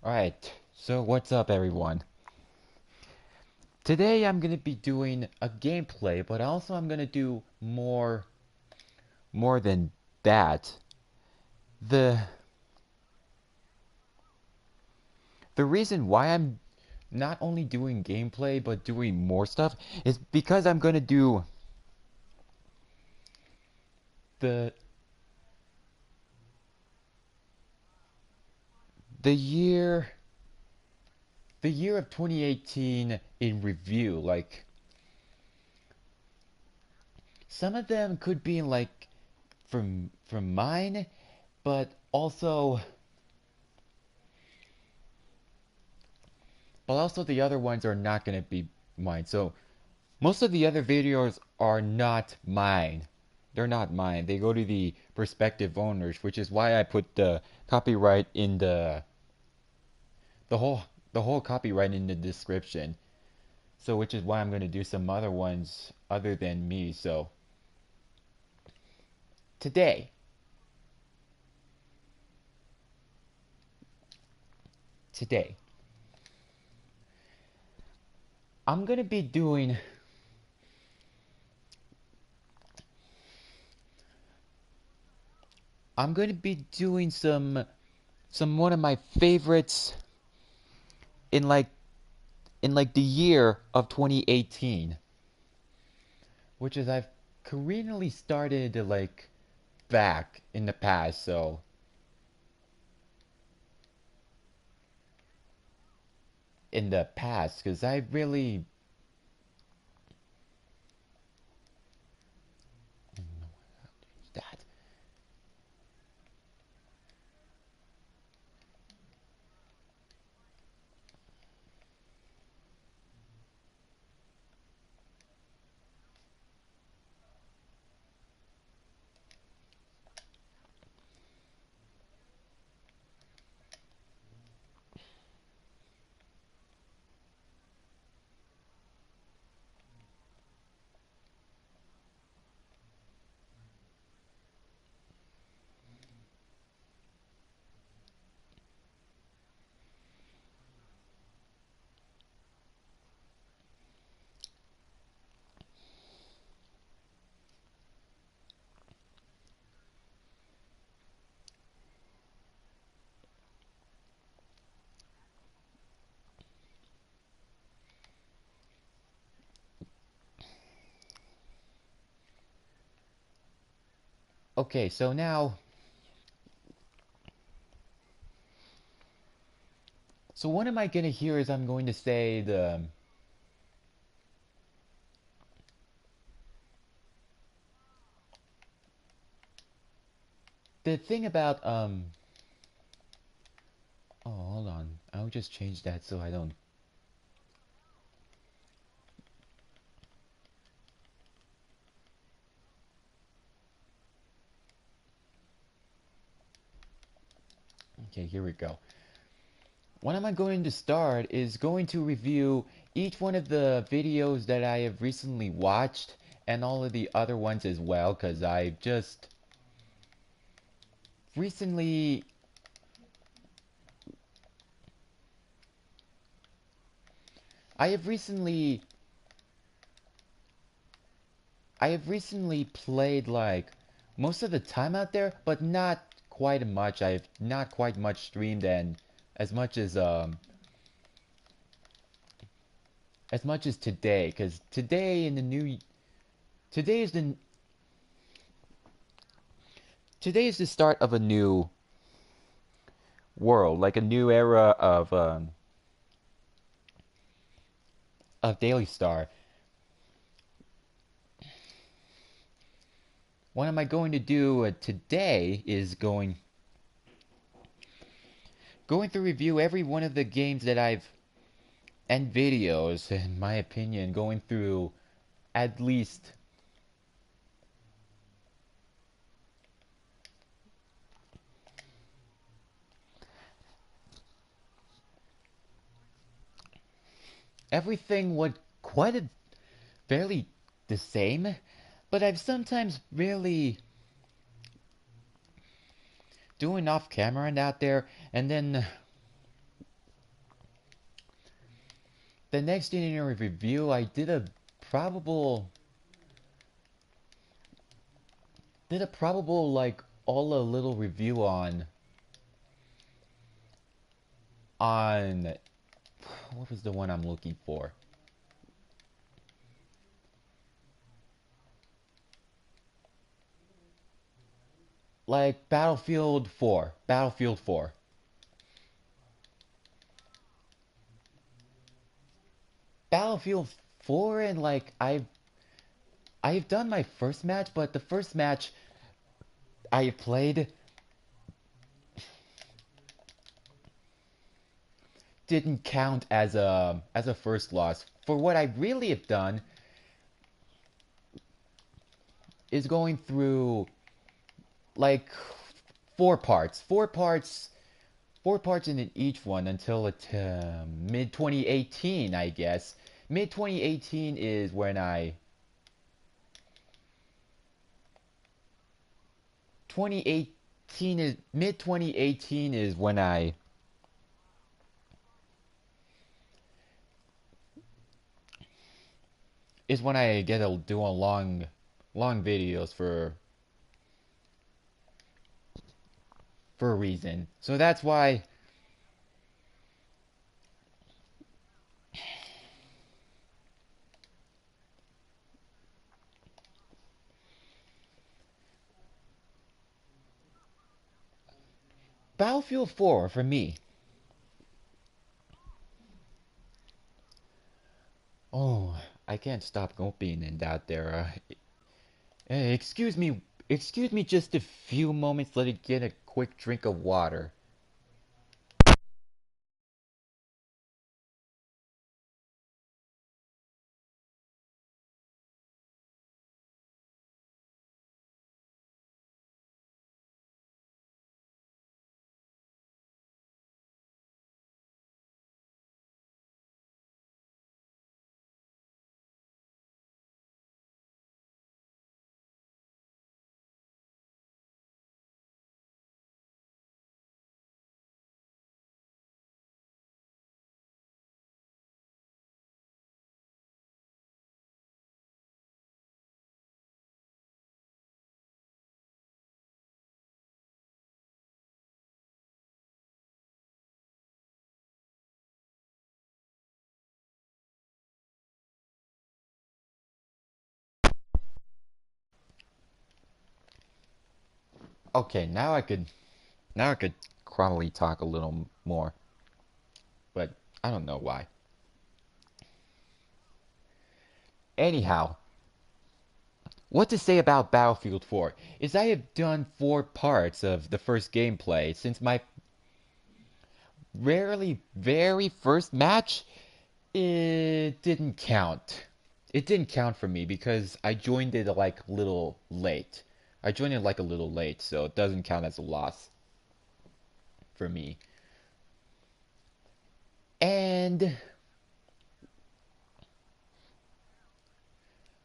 Alright, so what's up everyone? Today I'm gonna be doing a gameplay, but also I'm gonna do more than that. The the reason why I'm not only doing gameplay but doing more stuff is because I'm gonna do the the year the year of 2018 in review. Like some of them could be like from mine, but also the other ones are not going to be mine. So most of the other videos are not mine. They're not mine. They go to the prospective owners, which is why I put the copyright in the whole the whole copyright in the description. So which is why I'm going to do some other ones other than me. So today, today I'm going to be doing some one of my favorites in like the year of 2018, which is I've careerly started like back in the past, so in the past, because I really that. Okay, so now, so what am I gonna hear is I'm going to say the thing about oh, hold on, I'll just change that so I don't. Okay, here we go. What am I going to start is going to review each one of the videos that I have recently watched and all of the other ones as well, because I've just recently I have recently I have recently played like most of the time out there, but not quite much. I've not quite much streamed and as much as much as today, because today is the today is the start of a new world, like a new era of Daily Star. What am I going to do today is going to review every one of the games that I've and videos, in my opinion, going through at least everything would quite a fairly the same, but I've sometimes really doing off camera and out there, and then the next January review, I probable did a probable like all a little review on what was the one I'm looking for? Like Battlefield 4. Battlefield 4. Battlefield 4 and like I've done my first match, but the first match I played didn't count as a first loss. For what I really have done is going through like four parts in each one until mid 2018, I guess. Mid 2018 is when I 2018 is mid 2018 is when I get to do a long videos for a reason. So that's why Battlefield 4 for me. Oh, I can't stop gulping in that there. Hey, excuse me just a few moments. Let it get a quick drink of water. Okay, now I could probably talk a little more, but I don't know why. Anyhow, what to say about Battlefield 4 is I have done four parts of the first gameplay since my rarely very first match. It didn't count. It didn't count for me because I joined it like a little late. I joined it like a little late, so it doesn't count as a loss for me. And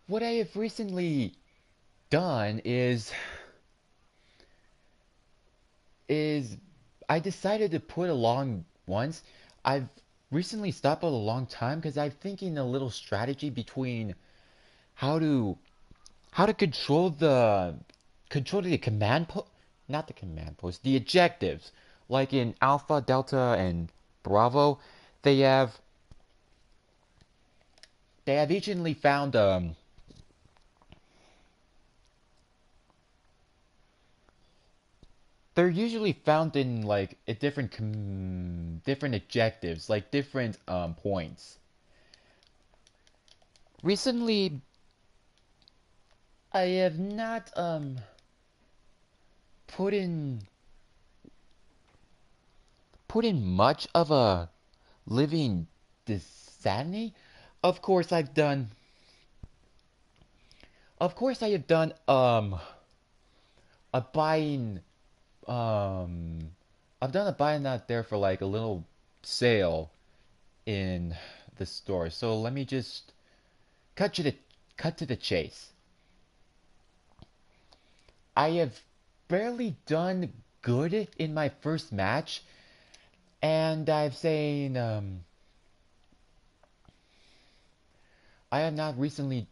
what I have recently done is I decided to put along once. I've recently stopped at a long time because I'm thinking a little strategy between how to how to control the command post, not the command post, the objectives. Like in Alpha, Delta, and Bravo, they have they have eachly found they're usually found in like a different objectives, like different points. Recently, I have not put in put in much of a living insanity. Of course, I have done a buying um I've done a buying out there for like a little sale in the store. So let me just cut to the cut to the chase. I have barely done good in my first match, and I've saying I have not recently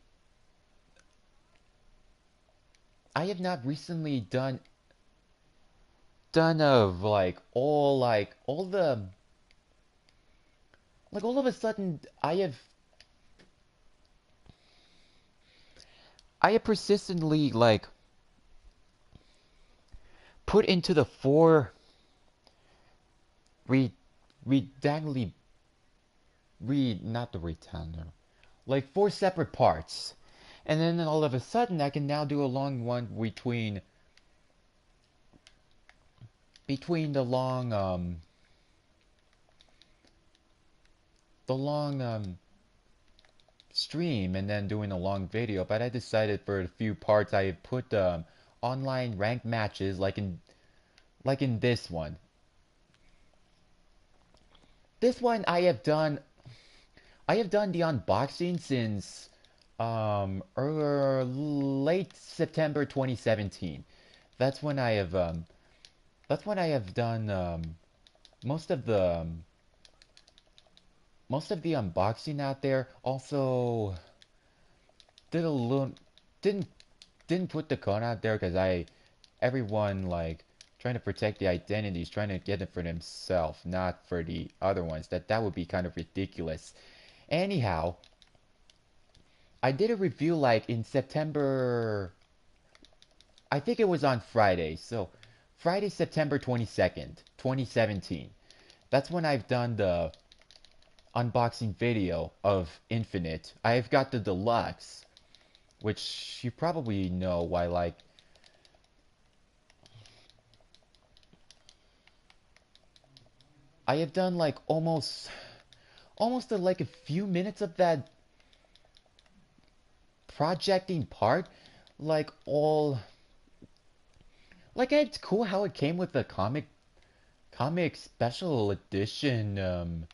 I have not recently done of all the all of a sudden I have persistently put into the four re redangly not the retainer, like four separate parts. And then all of a sudden I can now do a long one between the long stream and then doing a long video. But I decided for a few parts I put online ranked matches like in this one. This one I have done the unboxing since late September 2017. That's when I have done most of the most of the unboxing out there. Also did a little didn't didn't put the code out there because everyone trying to protect the identities, trying to get it for themselves, not for the other ones. That would be kind of ridiculous. Anyhow, I did a review in September. I think it was on Friday. So Friday, September 22nd, 2017. That's when I've done the unboxing video of Infinite. I've got the deluxe, which you probably know why I have done almost a few minutes of that projecting part, all it's cool how it came with the comic special edition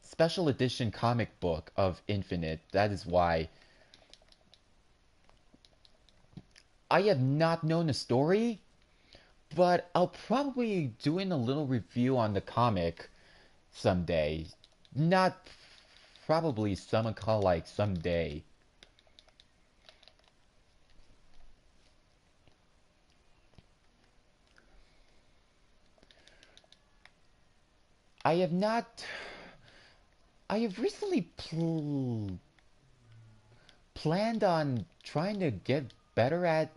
special edition comic book of Infinite. That is why I have not known the story, but I'll probably doing a little review on the comic someday. Not probably someone call someday. I have not. I have recently planned on trying to get better at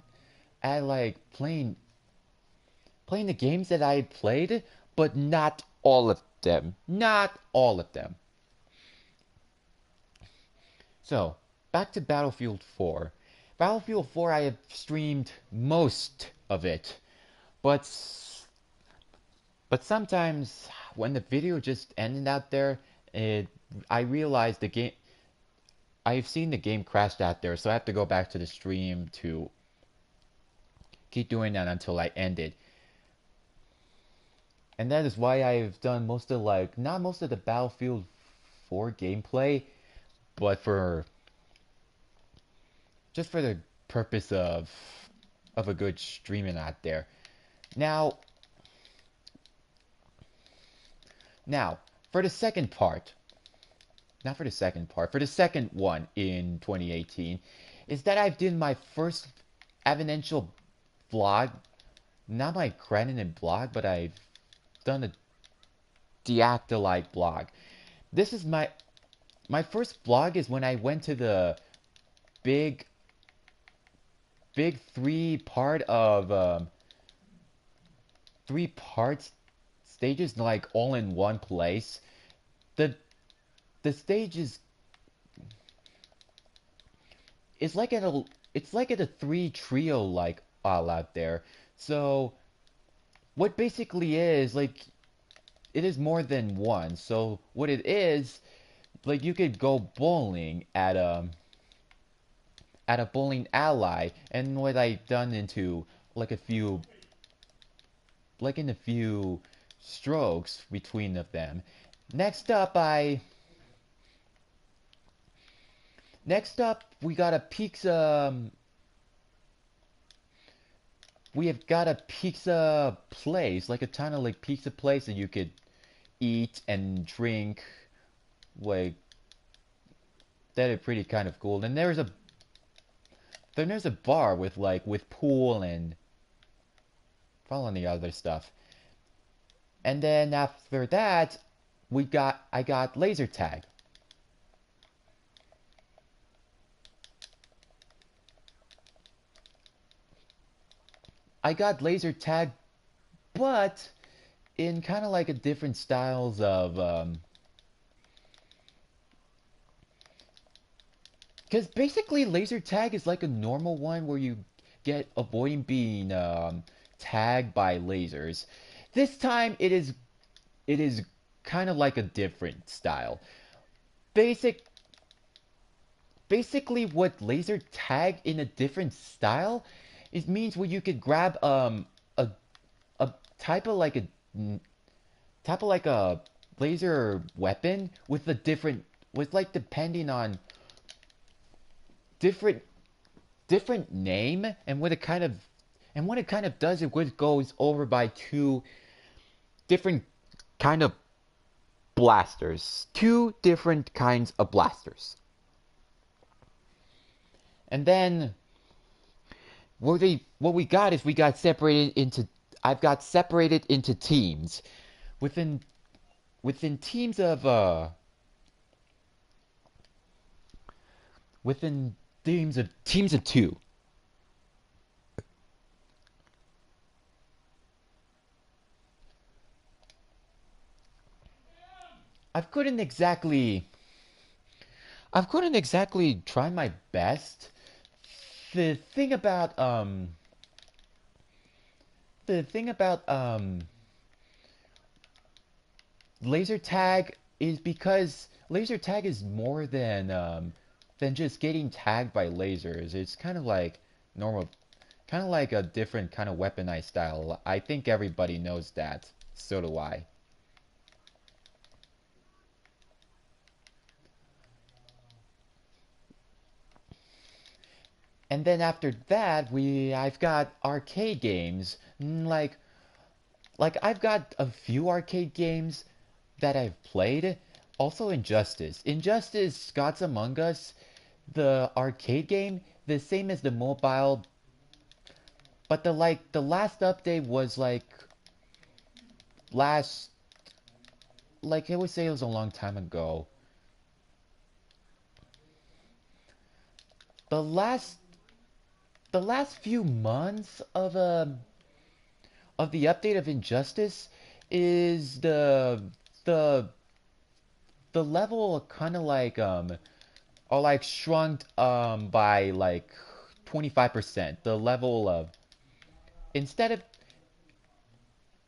playing the games that I played, but not all of them. Not all of them. So, back to Battlefield 4. Battlefield 4, I have streamed most of it, but sometimes when the video just ended out there, I realized the game. I've seen the game crashed out there, so I have to go back to the stream to keep doing that until I end it. And that is why I've done most of not most of the Battlefield 4 gameplay, but for just for the purpose of a good streaming out there. Now, for the second part, not for the second part, for the second one in 2018, is that I've done my first evidential vlog, not my credited blog, but I've done a Deactolite blog. This is my first vlog is when I went to the big three parts stages all in one place. The the stage is it's like at a three trio all out there. So what basically is it is more than one. So what it is, you could go bowling at a bowling alley, and what I've done into a few in a few strokes between of them. Next up we got a pizza. We have got a pizza place, a ton of pizza place that you could eat and drink, like that are pretty kind of cool. Then there's a bar with with pool and all the other stuff. And then after that, I got laser tag. I got laser tag, but in kind of like a different styles of because basically laser tag is like a normal one where you get avoiding being tagged by lasers. This time it is kind of like a different style. Basic Basically what laser tag in a different style it means where you could grab a a type of like a type of like a laser weapon with a different with like depending on different different name and what it kind of does it goes over by two different kind of blasters, two different kinds of blasters. And then what we got is we got separated into I've got separated into teams within teams of within teams of two. I couldn't exactly I couldn't exactly try my best. The thing about the thing about laser tag is because laser tag is more than just getting tagged by lasers. It's kind of like normal, kind of like a different kind of weaponized style. I think everybody knows that. So do I. And then after that, I've got arcade games. Like I've got a few arcade games that I've played. Also Injustice. Injustice Gods Among Us, the arcade game, the same as the mobile, but the last update was last like I would say it was a long time ago. The last the last few months of the update of Injustice is the the level kind of like or like shrunk by like 25%. The level of instead of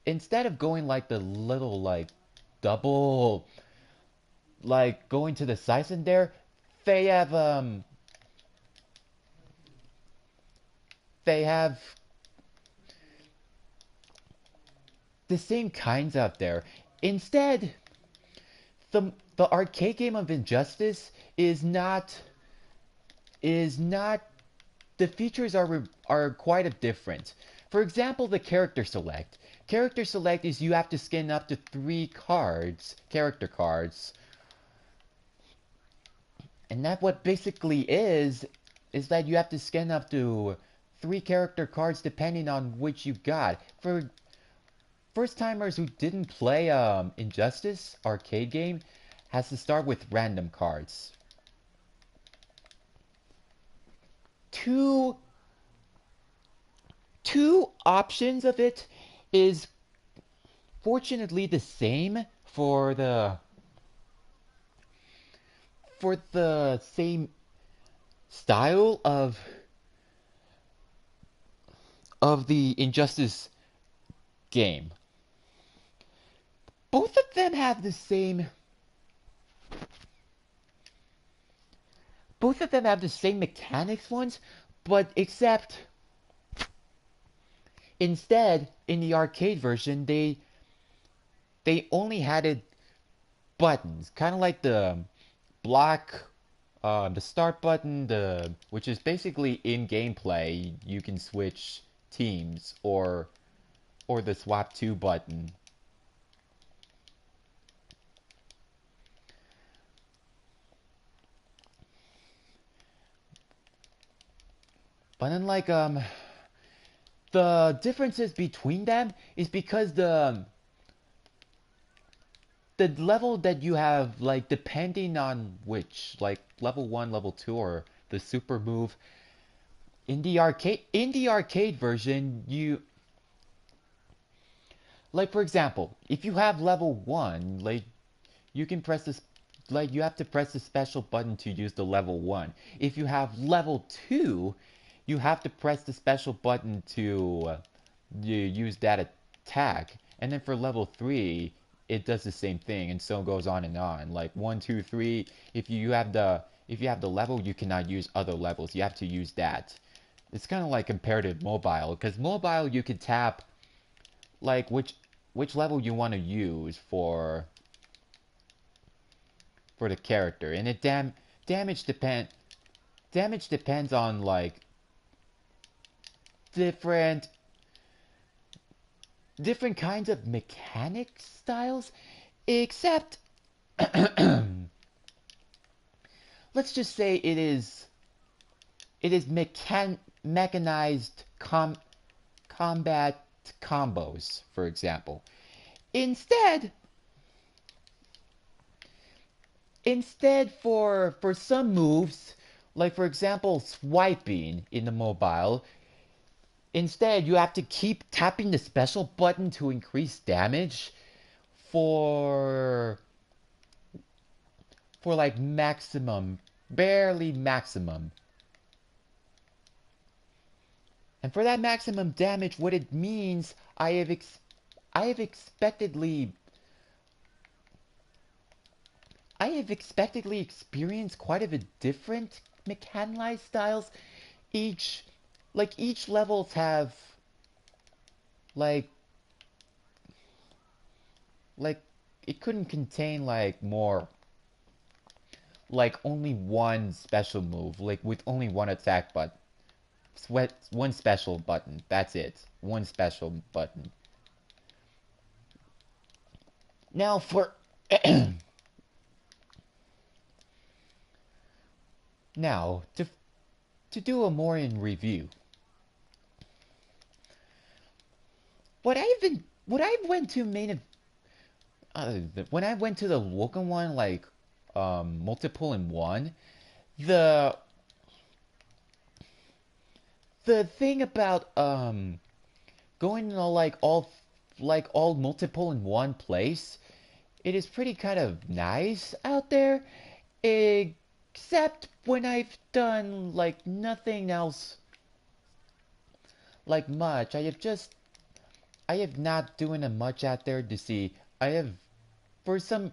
instead of going like the little like double like going to the size in there, they have they have the same kinds out there. Instead, the arcade game of Injustice is not the features are quite a different. For example, the character select. Character select is you have to scan up to 3 character cards. And that what basically is that you have to scan up to 3 character cards depending on which you got. For first timers who didn't play Injustice arcade game has to start with random cards. Two two options of it is fortunately the same for the same style of the Injustice game. Both of them have the same mechanics ones, but except instead in the arcade version they only had it buttons, kind of like the block, the start button, the which is basically in gameplay. You can switch teams or the swap to button. But then like the differences between them is because the level that you have, like depending on which, like level 1, level 2, or the super move in the arcade version, you, like for example, if you have level 1, like you can press this, like you have to press the special button to use the level 1. If you have level 2, you have to press the special button to you use that attack. And then for level 3, it does the same thing, and so goes on and on. Like 1, 2, 3, if you have the level, you cannot use other levels. You have to use that. It's kind of like comparative mobile, because mobile you could tap like which level you want to use for the character, and damage depend damage depends on like different different kinds of mechanic styles, except let's just say it is mechanized combat combos, for example. Instead, for some moves, like for example swiping in the mobile, instead you have to keep tapping the special button to increase damage for like maximum, barely maximum. And for that maximum damage, what it means, I have expectedly experienced quite a bit different mechanized styles. Each each levels have like like it couldn't contain like more, like only one special move, like with only one attack button. One special button. That's it. One special button. Now for now to do a more in review. What I went to when I went to the Woken one, like multiple in one, the thing about going to like all multiple in one place, it is pretty kind of nice out there, except when I've done like nothing else like much. I have not doing a much out there to see. I have for some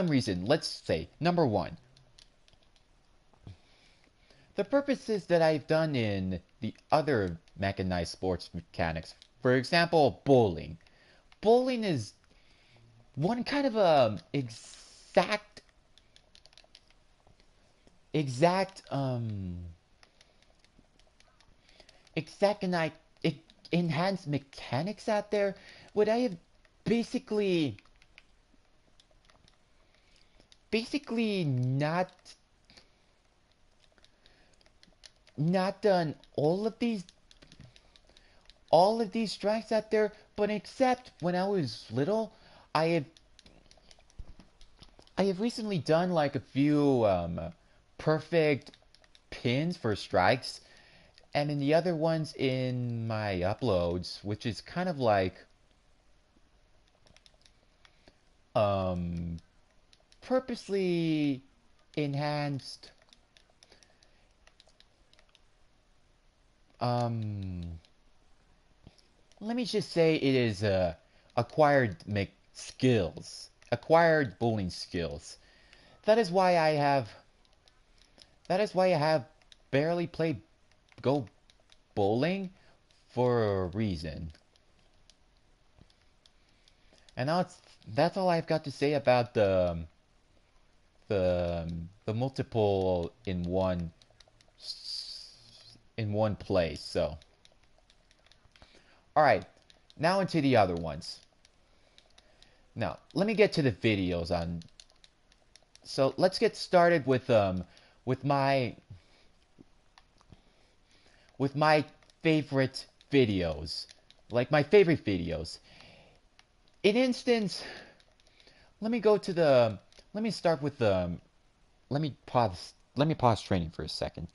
reason, let's say number one, the purposes that I've done in the other mechanized sports mechanics. For example, bowling. Bowling is one kind of exact exact and I enhanced mechanics out there. What I have basically basically not done all of these strikes out there, but except when I was little, I have recently done like a few perfect pins for strikes, and in the other ones in my uploads, which is kind of like um purposely enhanced um let me just say it is acquired acquired bowling skills. That is why I have barely played go bowling for a reason. And that's all I've got to say about the multiple in one place. So, all right, now into the other ones. Now, let me get to the videos on. So let's get started with with my with my favorite videos. Like my favorite videos. In instance, let me go to the let me start with the let me pause training for a second.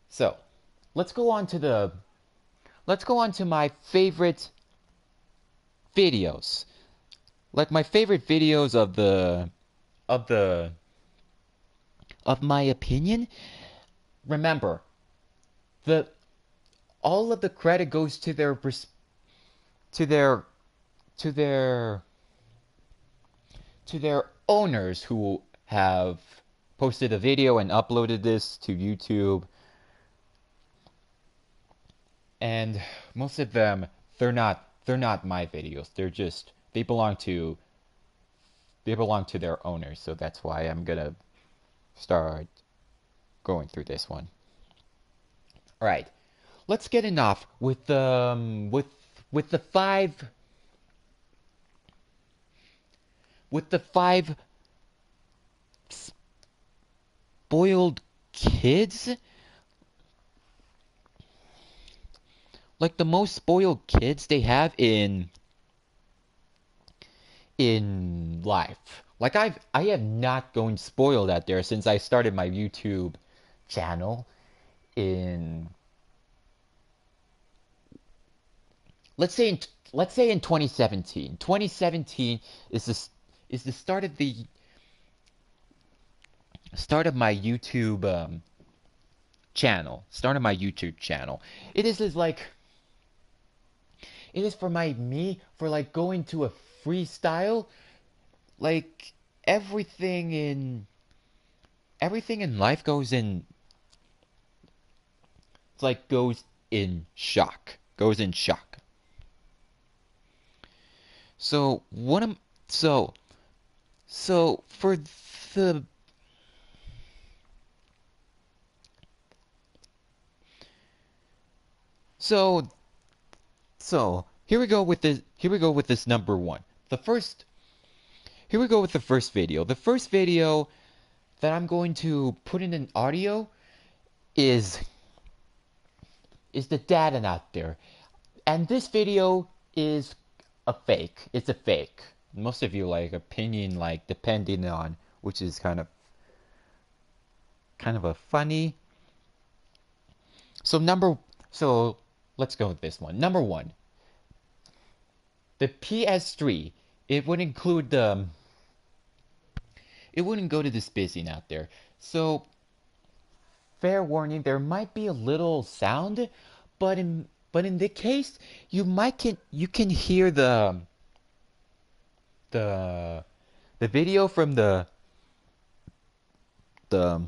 So, let's go on to my favorite videos. Like my favorite videos of the of my opinion. Remember, the all of the credit goes to to their to their to their owners who have posted a video and uploaded this to YouTube. And most of them, they're not my videos. They belong to their owners. So that's why I'm gonna start going through this one. All right, let's get it off with the five spoiled kids. Like the most spoiled kids they have in life. Like I have not gone spoiled out there since I started my YouTube channel in let's say in let's say in 2017. 2017 is the start of my YouTube channel. Start of my YouTube channel. Is like it is for my me for like going to a freestyle like everything in life goes in it's like goes in shock. So what am so so for the so so here we go with this number one. The first Here we go with the first video. The first video that I'm going to put in an audio is the data out there. And this video is a fake. It's a fake. Most of you like opinion like depending on which is kind of a funny. So so let's go with this one. Number one. The PS3. It would include the it wouldn't go to this busy out there. So fair warning, there might be a little sound, but in the case you can hear the the video from the the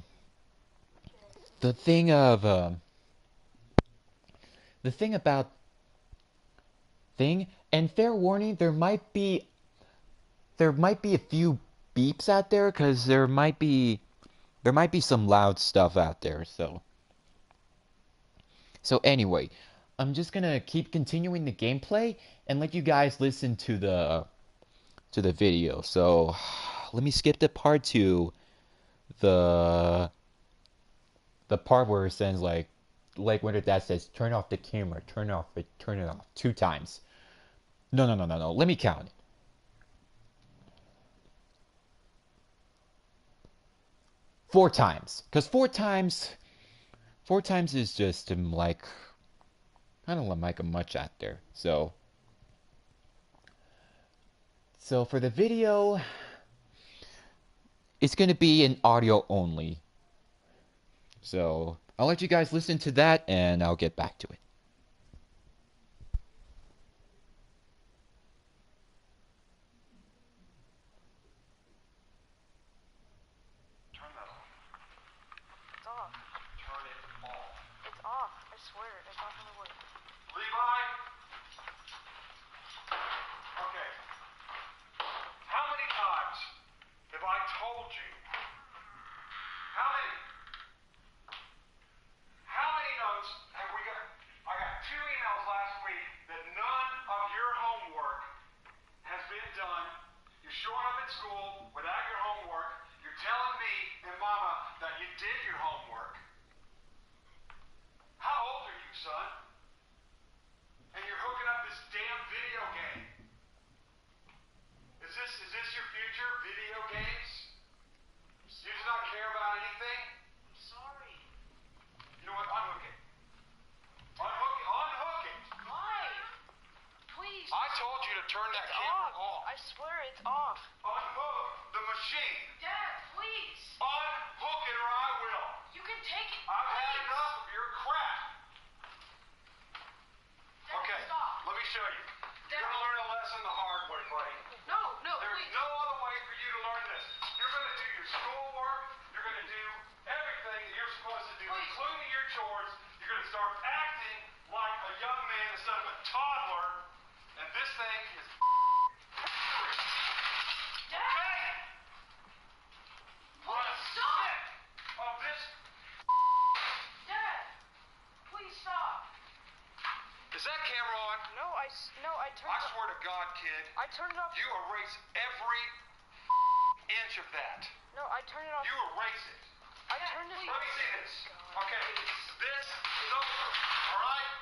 thing of the thing about thing and fair warning there might be a few beeps out there because there might be some loud stuff out there. So anyway, I'm just gonna keep continuing the gameplay and let you guys listen to the video. So let me skip the part to the part where it says like when that says turn off the camera, turn it off 2 times. No. Let me count. 4 times, because 4 times is just like I don't like a much out there. So for the video, it's gonna be in audio only. So I'll let you guys listen to that, and I'll get back to it. Turn that off. It's off. Turn it off. It's off. I swear. It's off in the wood. Levi! Okay. How many times have I told you? How many? How many notes have we got? I got 2 emails last week that none of your homework has been done. You're showing up at school without your homework. You're telling me and Mama that you did your homework. turn that It's camera off. off. I swear it's off. Unhook the machine. Dad, please. Unhook it or I will. You can take it. I've had Please. enough of your crap. Dad, Okay, stop. let me show you. You're Dad. going to learn a lesson the hard way, buddy. No, There's please. no other way for you to learn this. You're going to do your schoolwork. You're going to do everything that you're supposed to do, Please. including your chores. You're going to start acting like a young man instead of a toddler. And this thing is Dad. okay. I'm Please stop. sick of this. Dad, please stop. Is that camera on? No, I turned I it swear to God, kid, I turned it off. you erase every inch of that. No, I turned it off. You erase it. I turned it Let me see this. Okay, this is over. All right?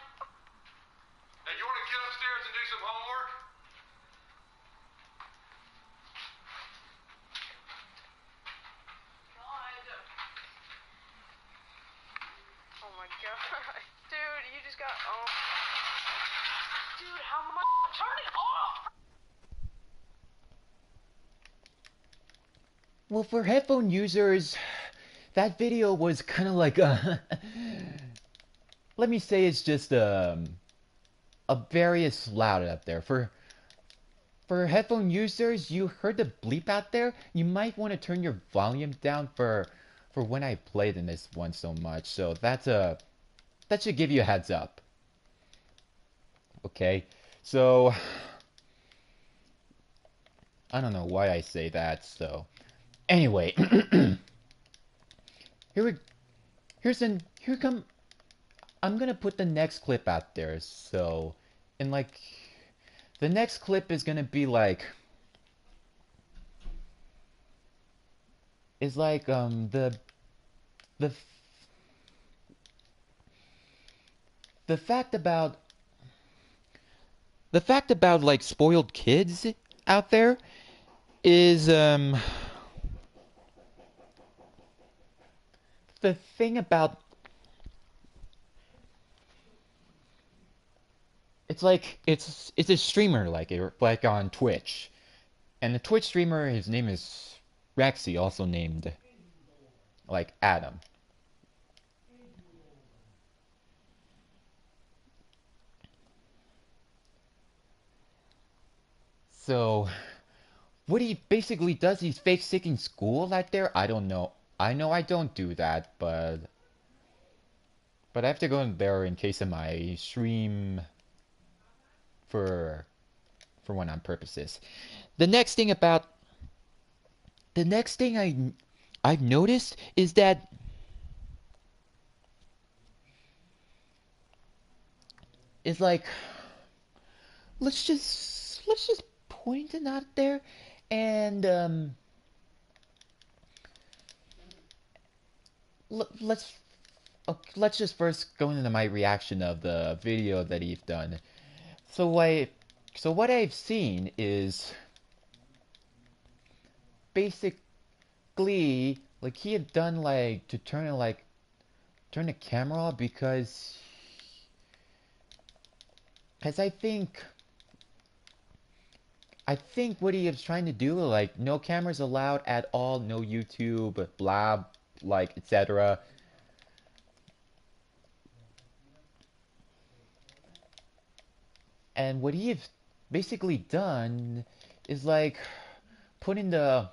Now, you want to get upstairs and do some homework? Oh my god. Dude, you just got Dude, how much turn it off? Well, for headphone users, that video was kind of like let me say it's just a various loud up there. For headphone users, you heard the bleep out there. You might want to turn your volume down for when I played in this one so much. So that should give you a heads up. Okay, so I don't know why I say that. So anyway, here come. I'm gonna put the next clip out there. So, and like, the next clip is gonna be like, is like the the fact about like spoiled kids out there is the thing about it's like it's a streamer like on Twitch, and the Twitch streamer, his name is Rexy, also named like Adam. So what he basically does, he's fake sicking school out there. I don't know. I know I don't do that, but I have to go in there in case of my stream for one on purposes. The next thing I've noticed is that it's like let's just point it out there and let's let's just first go into my reaction of the video that he's done. So what I've seen is basically like he had done like to turn the camera off because I think what he was trying to do, like, no cameras allowed at all, no YouTube, blah, like, etc. And what he has basically done is, like, putting to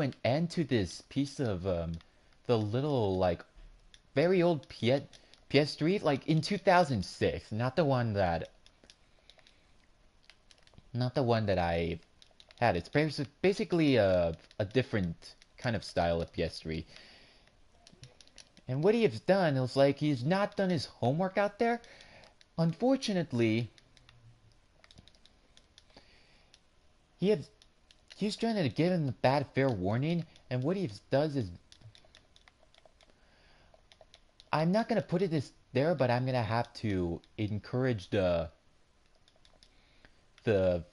an end to this piece of, the little, like, very old PS3, like, in 2006, not the one that I had. It's basically a different kind of style of PS3. And what he has done is like he's not done his homework out there. Unfortunately, he's trying to give him a bad fair warning, and what he does is I'm not gonna put it there, but I'm gonna have to encourage the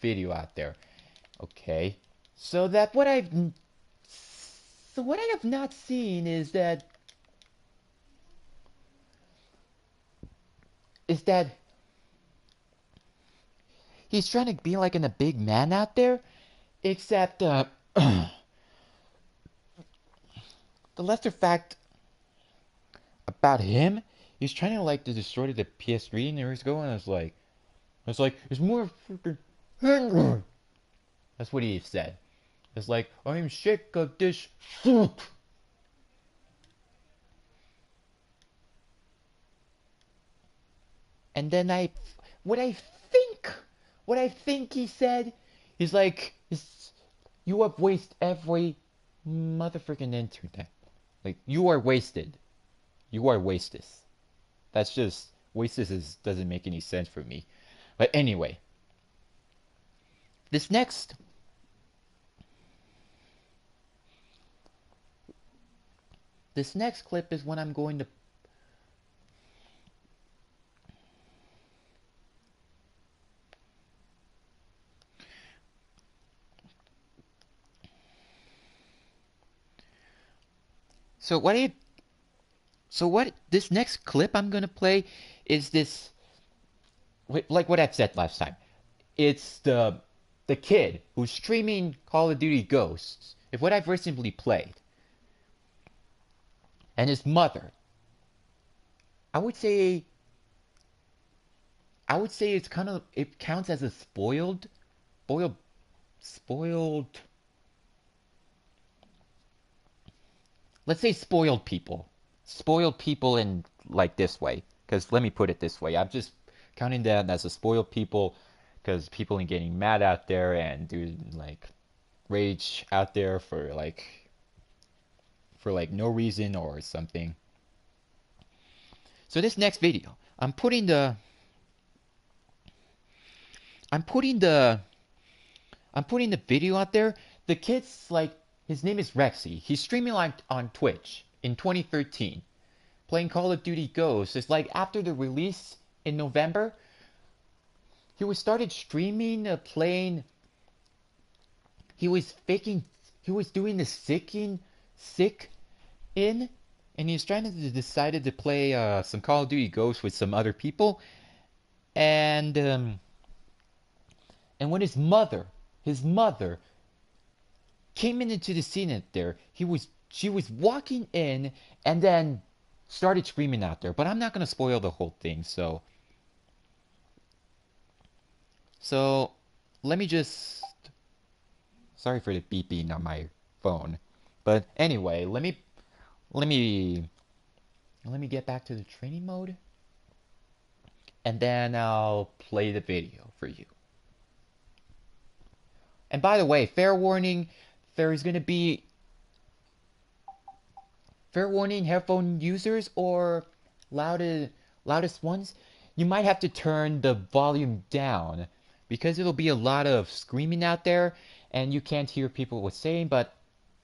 video out there. Okay, so what I have not seen is that he's trying to be like a big man out there, except the lesser fact about him, he's trying to like to destroy the PS3, and there he's going. It's more freaking angry. That's what he said. It's like I'm sick of this soup. And then what I think, what I think he said, is like, you have wasted every motherfucking internet. Like you are wasted. You are wasted. That's just wasted doesn't make any sense for me. But anyway, this next this next clip is when I'm going to. So what I so what this next clip I'm gonna play is this, like what I said last time. It's the kid who's streaming Call of Duty Ghosts. If what I've recently played, and his mother. I would say it's kind of, it counts as a spoiled spoiled let's say spoiled people in like this way, because let me put it this way, I'm just counting that as a spoiled people because people are getting mad out there and do like rage out there for like no reason or something. So this next video, I'm putting the video out there. The kid's like, his name is Rexy. He's streaming like on Twitch in 2013, playing Call of Duty Ghosts. It's like after the release in November, he was started streaming, playing. He was faking. He was doing the sick in, and he was trying to decided to play some Call of Duty Ghosts with some other people, and when his mother came into the scene out there. She was walking in and then started screaming out there. But I'm not gonna spoil the whole thing, so let me just, sorry for the beeping on my phone. But anyway, let me get back to the training mode, and then I'll play the video for you. And by the way, fair warning, there is gonna be fair warning, headphone users or loudest ones, you might have to turn the volume down because it'll be a lot of screaming out there and you can't hear people what's saying, but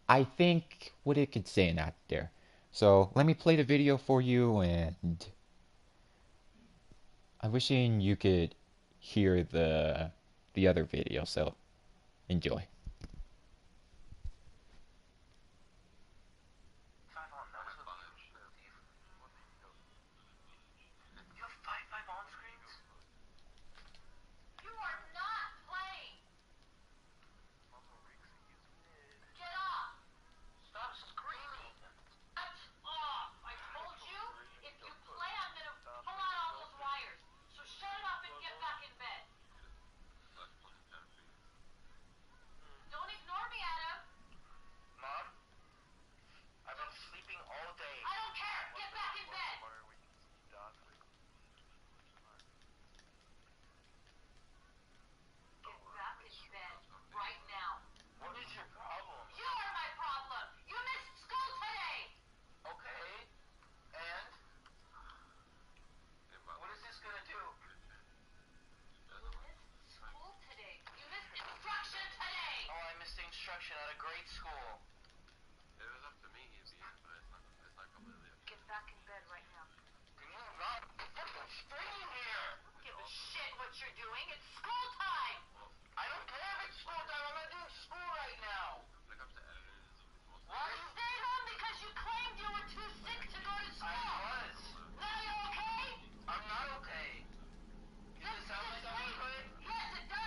I think what it could say out there. So let me play the video for you, and I'm wishing you could hear the other video, so enjoy. You are not playing. Get off. Stop screaming. Get off. I told you, if you play, I'm gonna pull out all those wires. So shut it off and get back in bed. Don't ignore me, Adam. Mom, I've been sleeping all day. I don't care. Get back in bed. Get back in bed right now. What is your problem? You are my problem. You missed school today. Okay. And? What is this gonna do? You missed school today. You missed instruction today. Oh, I missed the instruction at a grade school. Get back in bed right now. Can you not fucking scream here? I don't give a shit what you're doing. It's school time. I don't care if it's school time. I'm not doing school right now. Why? You stayed home because you claimed you were too sick to go to I school. was. Now you're okay? I'm not okay. Does it sound like I'm okay? Yes, it does.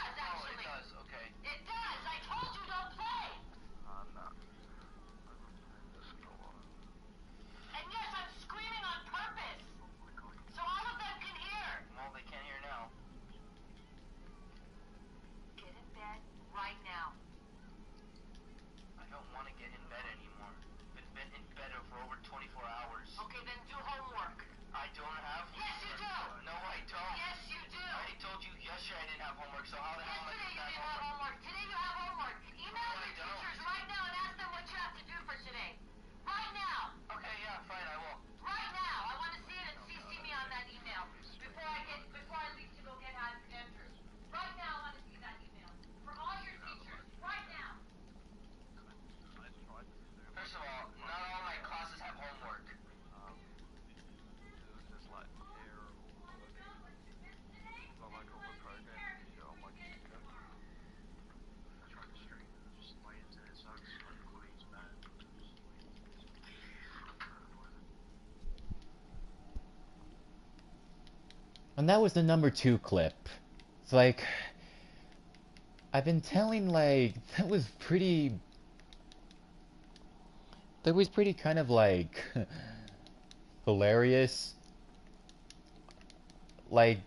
And that was the number 2 clip. It's like, I've been telling, like, that was pretty kind of like hilarious. Like,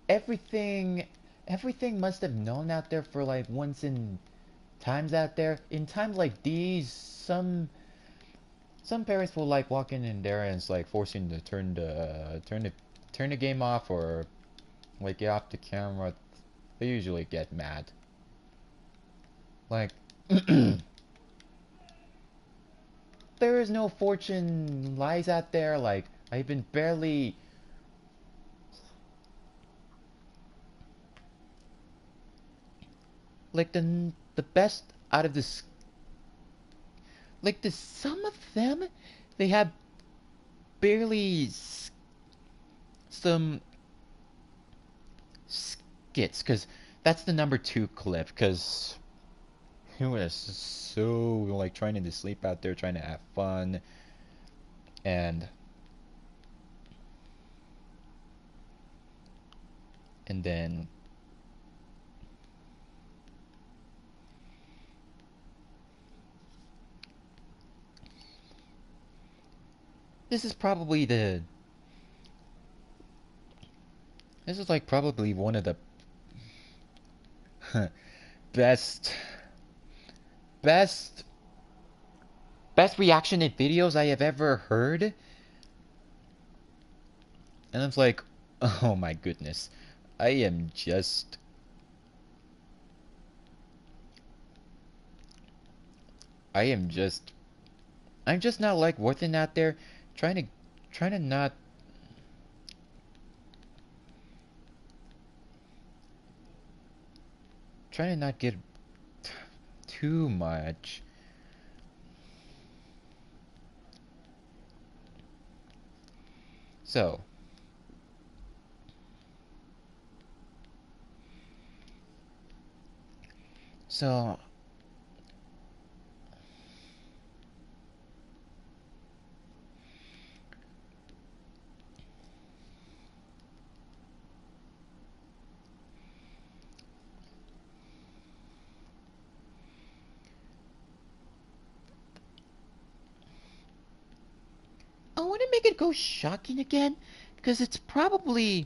everything everything must have known out there for like once in times out there. In times like these, some parents will like walking in there and it's like forcing to turn the game off or like get off the camera. They usually get mad. Like there is no fortune lies out there. Like I've been barely like the best out of this. Like the some of them, they have barely some skits because that's the number 2 clip because he was so like trying to sleep out there trying to have fun and then this is probably the this is like probably one of the best best best reactioned videos I have ever heard. And it's like, oh my goodness, I am just I am just I'm just not like working out there trying to trying to not trying to not get too much. So so I want to make it go shocking again because it's probably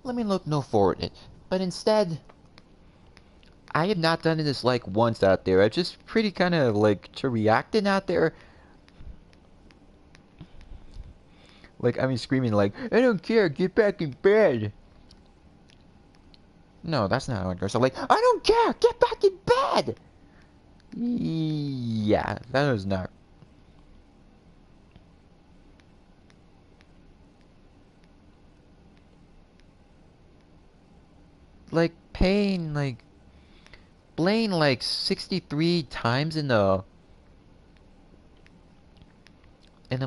let me look no forward it. But instead I have not done this like once out there. I just pretty kind of like to reacting out there. Like I mean screaming like I don't care, get back in bed. No, that's not how it goes. So like I don't care, get back in bed. Yeah, that was not like paying like Blaine like 63 times in a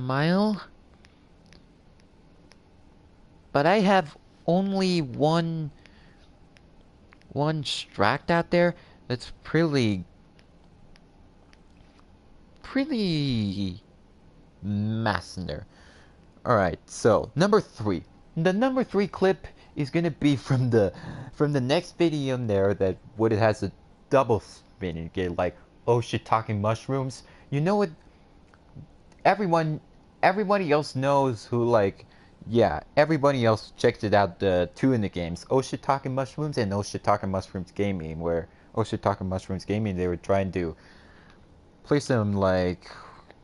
mile. But I have only one Stract out there that's pretty massive. Alright, so number 3. The number 3 clip is gonna be from the next video in there that what it has a double spin get like oh shit talking mushrooms. You know what everybody else knows who like yeah, everybody else checks it out the two in the games. Oh shit talking mushrooms and oh shit talking mushrooms gaming where oh shit talking mushrooms gaming they were trying to play some like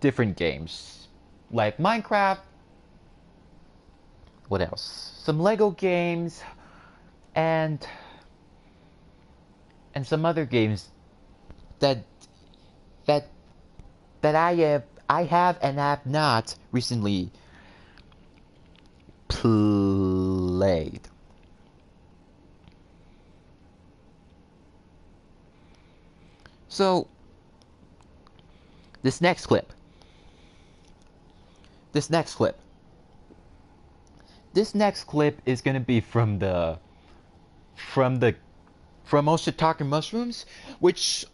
different games. Like Minecraft, what else? Some Lego games and some other games that that that I have and have not recently played. So this next clip, this next clip, this next clip is gonna be from the from Oshitaka Mushrooms, which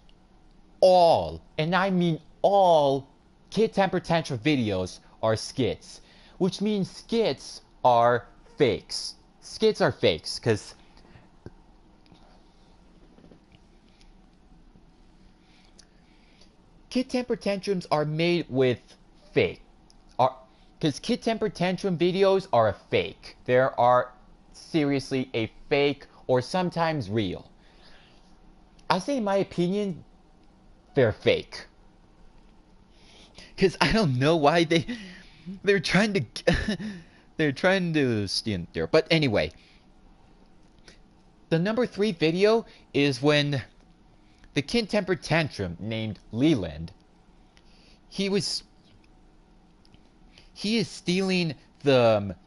all, and I mean all, Kid Temper Tantrum videos are skits, which means skits are fakes. Skits are fakes, because kid temper tantrums are made with fake. Because kid temper tantrum videos are a fake. There are seriously a fake or sometimes real. I say, in my opinion, they're fake. Because I don't know why they're trying to they're trying to steal there. But anyway, the number 3 video is when the kid temper tantrum named Leland, he was he is stealing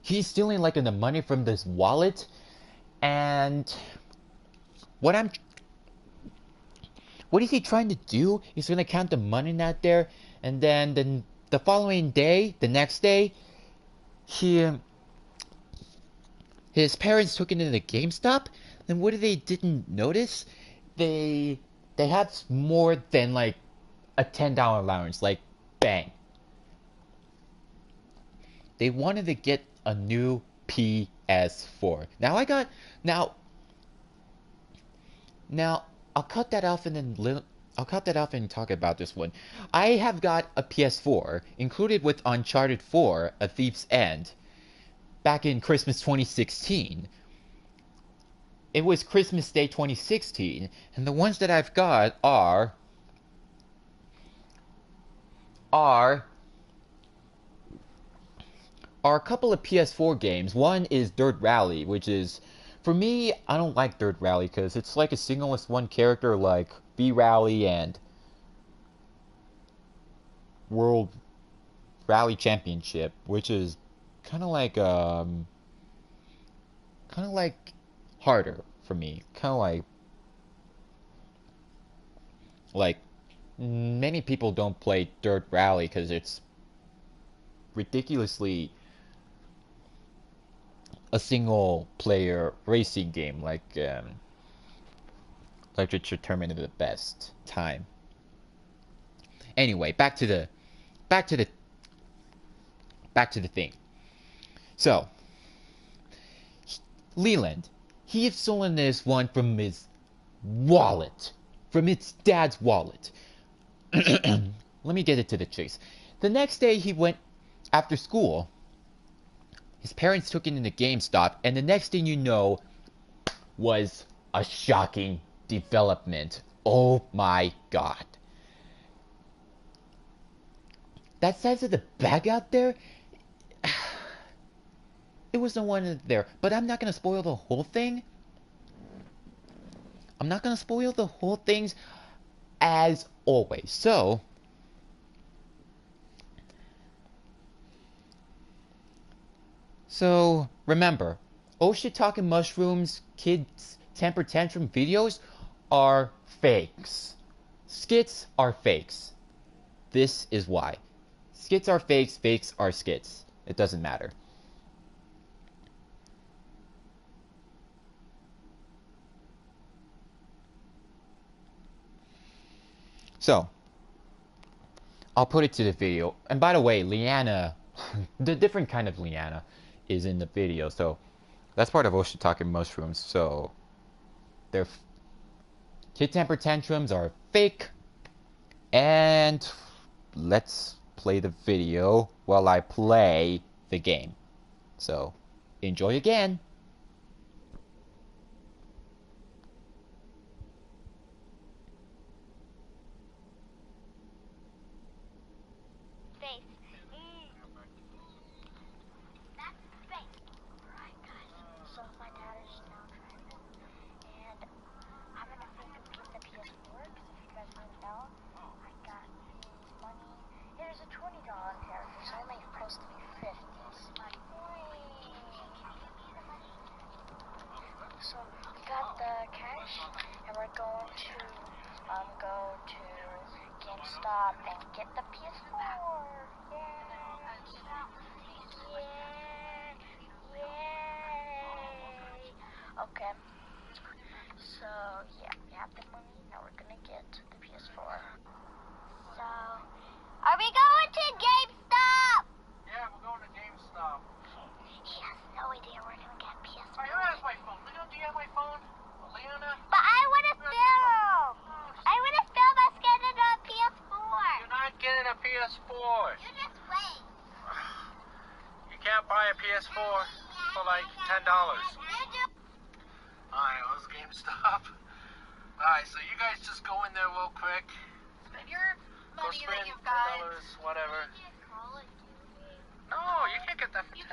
he's stealing like the money from this wallet. And what I'm what is he trying to do? He's gonna count the money out there, and then the following day, the next day, he his parents took him to the GameStop. Then what they didn't notice? They had more than like a $10 allowance. Like, bang. They wanted to get a new PS4. Now I'll cut that off and then I'll cut that off and talk about this one. I have got a PS4 included with Uncharted 4: A Thief's End back in Christmas 2016. It was Christmas Day 2016, and the ones that I've got are a couple of PS4 games. One is Dirt Rally, which is, for me, I don't like Dirt Rally because it's like a singleless one character like B Rally and World Rally Championship, which is kind of like harder for me. Kind of like many people don't play Dirt Rally because it's ridiculously a single player racing game, like to determine the best time. Anyway, back to the back to the thing. So Leland, he had stolen this one from his wallet, from his dad's wallet. Let me get it to the chase. The next day he went after school. His parents took him into GameStop, and the next thing you know was a shocking development. Oh my god. That size of the bag out there, it was no one there. But I'm not gonna spoil the whole thing. I'm not gonna spoil the whole things as always. So remember, oh shit talking mushrooms, kids temper tantrum videos are fakes. Skits are fakes. This is why. Skits are fakes, fakes are skits. It doesn't matter. So, I'll put it to the video. And by the way, Leanna, the different kind of Leanna is in the video. So, that's part of Oshitake mushrooms. So, their kid temper tantrums are fake. And let's play the video while I play the game. So, enjoy again. Face. That's face. Alright, guys. So my dad is now driving, and I'm gonna take him to get the PS4, because if you guys didn't know, I got money. Here's a $20 character, so only supposed to be 50. So we got the cash, and we're going to go to GameStop and get the PS4. Yay! Yay! Okay. So yeah, we have the money. Now we're gonna get the PS4. So, are we going to GameStop? Yeah, we're going to GameStop. Yes. Alright, who has my phone? Leona, do you have my phone? Leona? But I want to film. I want to film us getting a PS4. You're not getting a PS4. You just wait. You can't buy a PS4 for like $10. Alright, let's GameStop. Alright, so you guys just go in there real quick. Spend your Go money spend that you've got. $10, whatever. No, you can't get that for $10.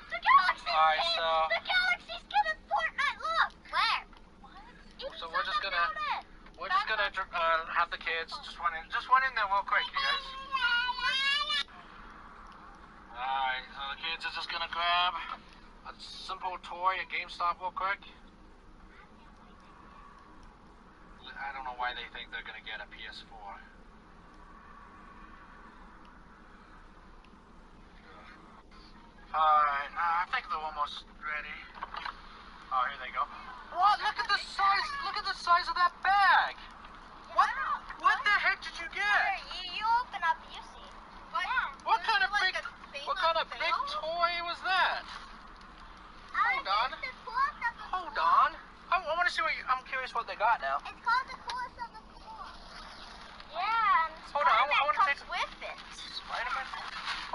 The Galaxy's Alright, in. so- The Galaxy's getting Fortnite. Look. Where? So we're just gonna have the kids just run in there real quick, you guys. Alright, so the kids are just gonna grab a simple toy at GameStop real quick. I don't know why they think they're gonna get a PS4. Alright, I think they're almost ready. Oh, here they go. What? Look at the size! Look at the size of that bag! What the heck did you get? You open up, you see. What kind of big toy was that? Hold on. Hold on. I want to see what I'm curious what they got now. It's called the coolest of the cool. Yeah, and Hold on, I Spider-Man wanna comes take- with it. Spider-Man?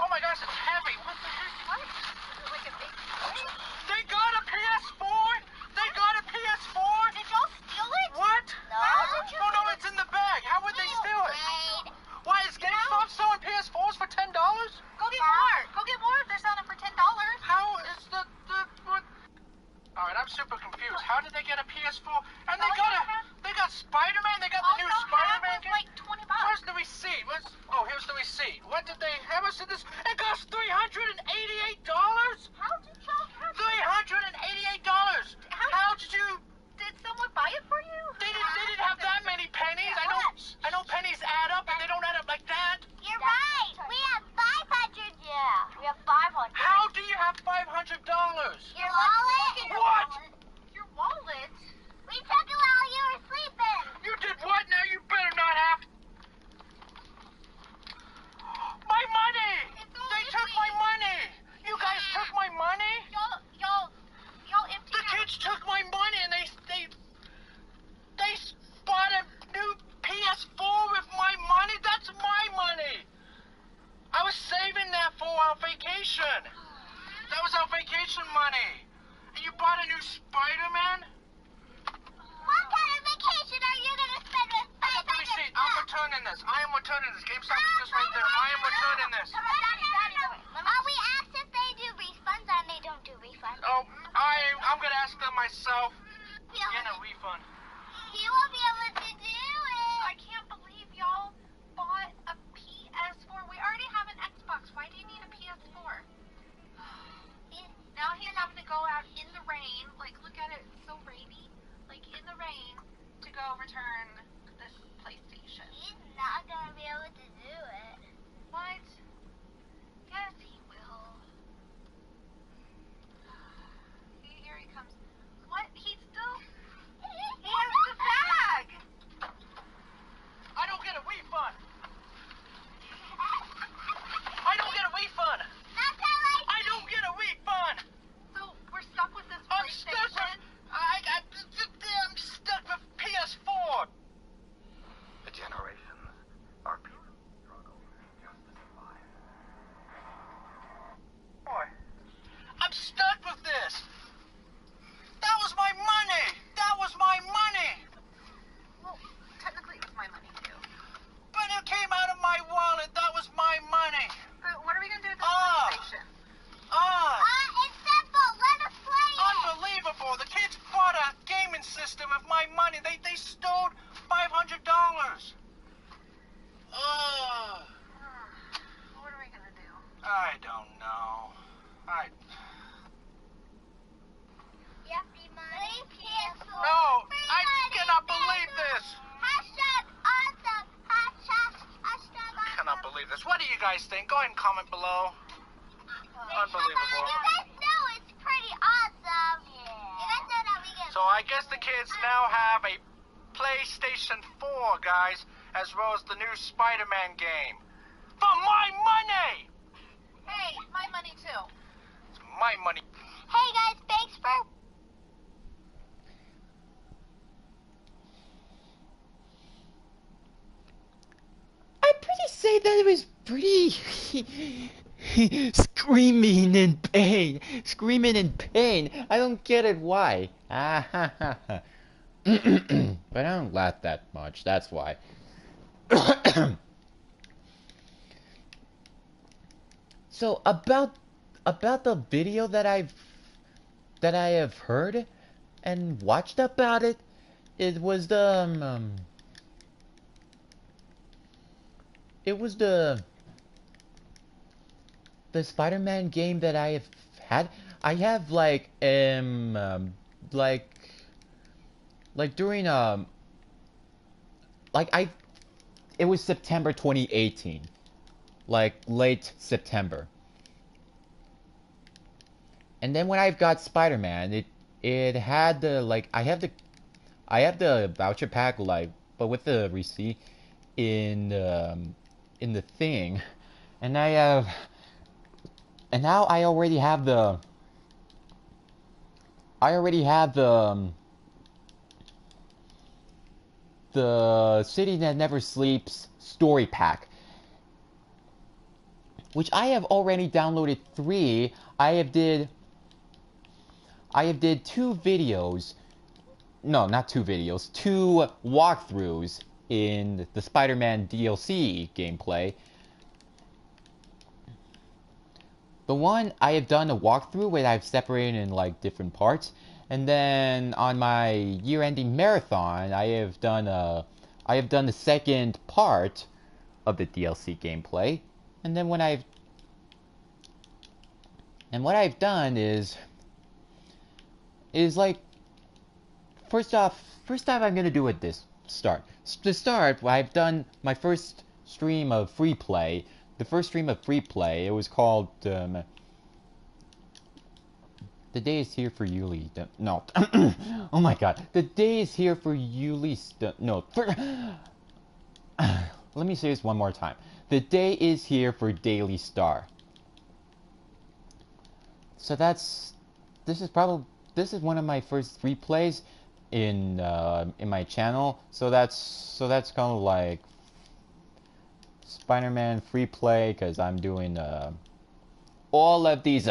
Oh my gosh, it's heavy. What the heck? What? Is it like a big toy? They got a PS4? They got a PS4? Did y'all steal it? What? No. Oh no, it's in the bag. How would they steal it? Why is GameStop selling PS4s for $10? Go get more. Go get more if they're selling them for $10. How is the what? All right, I'm super confused. How did they get a PS4? And they got Spider-Man. They got the new Spider-Man game. Like $20. Where's the receipt? Here's the receipt. What did they have us in this? It cost $388. How did y'all have $388. How did you? Did someone buy it for you? They didn't have that many pennies. I know pennies add up, but they don't add up like that. You're right. We have 500. Yeah. We have 500. How do you have $500? Your wallet? What? Your wallet? We took it while you were sleeping. You did what? Now you better not have. My money! They took my money! You guys took my money? Y'all empty The kids took my money and they bought a new PS4 with my money. That's my money. I was saving that for our vacation. That was our vacation money. And you bought a new Spider-Man? What kind of vacation are you going to spend with I got the receipt. I'm returning this. I am returning this. GameStop is just right there. I am returning this. We asked if they do refunds and they don't do refunds. Oh, I'm gonna ask them myself. Get a refund. He won't be able to do it. I can't believe y'all bought a PS4. We already have an Xbox. Why do you need a PS4? Now he's having to go out in the rain. Like, look at it. It's so rainy. Like, in the rain to go return this PlayStation. He's not going to be able to do it. What? Yes, he will. Here he comes. What? He's still... He has the bag! I don't get a refund. I don't get a refund. That's how I don't get a refund. So, we're stuck with this I'm stuck PlayStation? I'm stuck with PS4. The generations are people struggle just to survive. Boy, I'm stuck with this. That was my money. That was my money. Well, technically it was my money too. But it came out of my wallet. That was my money. But what are we gonna do with this Ah. PlayStation? It's simple. Let us play it. Unbelievable. The kids bought a gaming system with my money. They stole $500. What are we gonna do? I don't know. Yuppie money. PS4. No, I cannot believe this. Hashtag awesome. Hashtag I cannot believe this. What do you guys think? Go ahead and comment below. Unbelievable. You guys know it's pretty awesome. Yeah. You guys know that we get. So I guess the kids now have a PlayStation 4, guys, as well as the new Spider-Man game. For my money! Hey, my money too. It's my money. Hey guys, thanks for... I'm pretty say that it was pretty screaming in pain. Screaming in pain. I don't get it why. Ah ha ha ha. But I don't laugh that much, that's why. So about the video that I have heard and watched about it, it was it was the Spider-Man game that I have had. I have like during like I it was September 2018, like late September. And then when I've got Spider-Man, it had the like I have the voucher pack like but with the receipt in the thing, and I have and now I already have the City That Never Sleeps story pack, which I have already downloaded 3. I have did 2 videos. No, not 2 videos. 2 walkthroughs in the Spider-Man DLC gameplay. The one I have done a walkthrough where I've separated in like different parts, and then on my year-ending marathon, I have done the second part of the DLC gameplay, and then what I've done is like first time I'm gonna do it this start. To start, I've done my first stream of free play. The first stream of free play, it was called The Day is Here for Yuli. No. Oh my god. The Day is Here for Yuli. No. Let me say this one more time. The Day is Here for Daily Star. So this is one of my first free plays in my channel. So that's kind of like Spider-Man free play because I'm doing all of these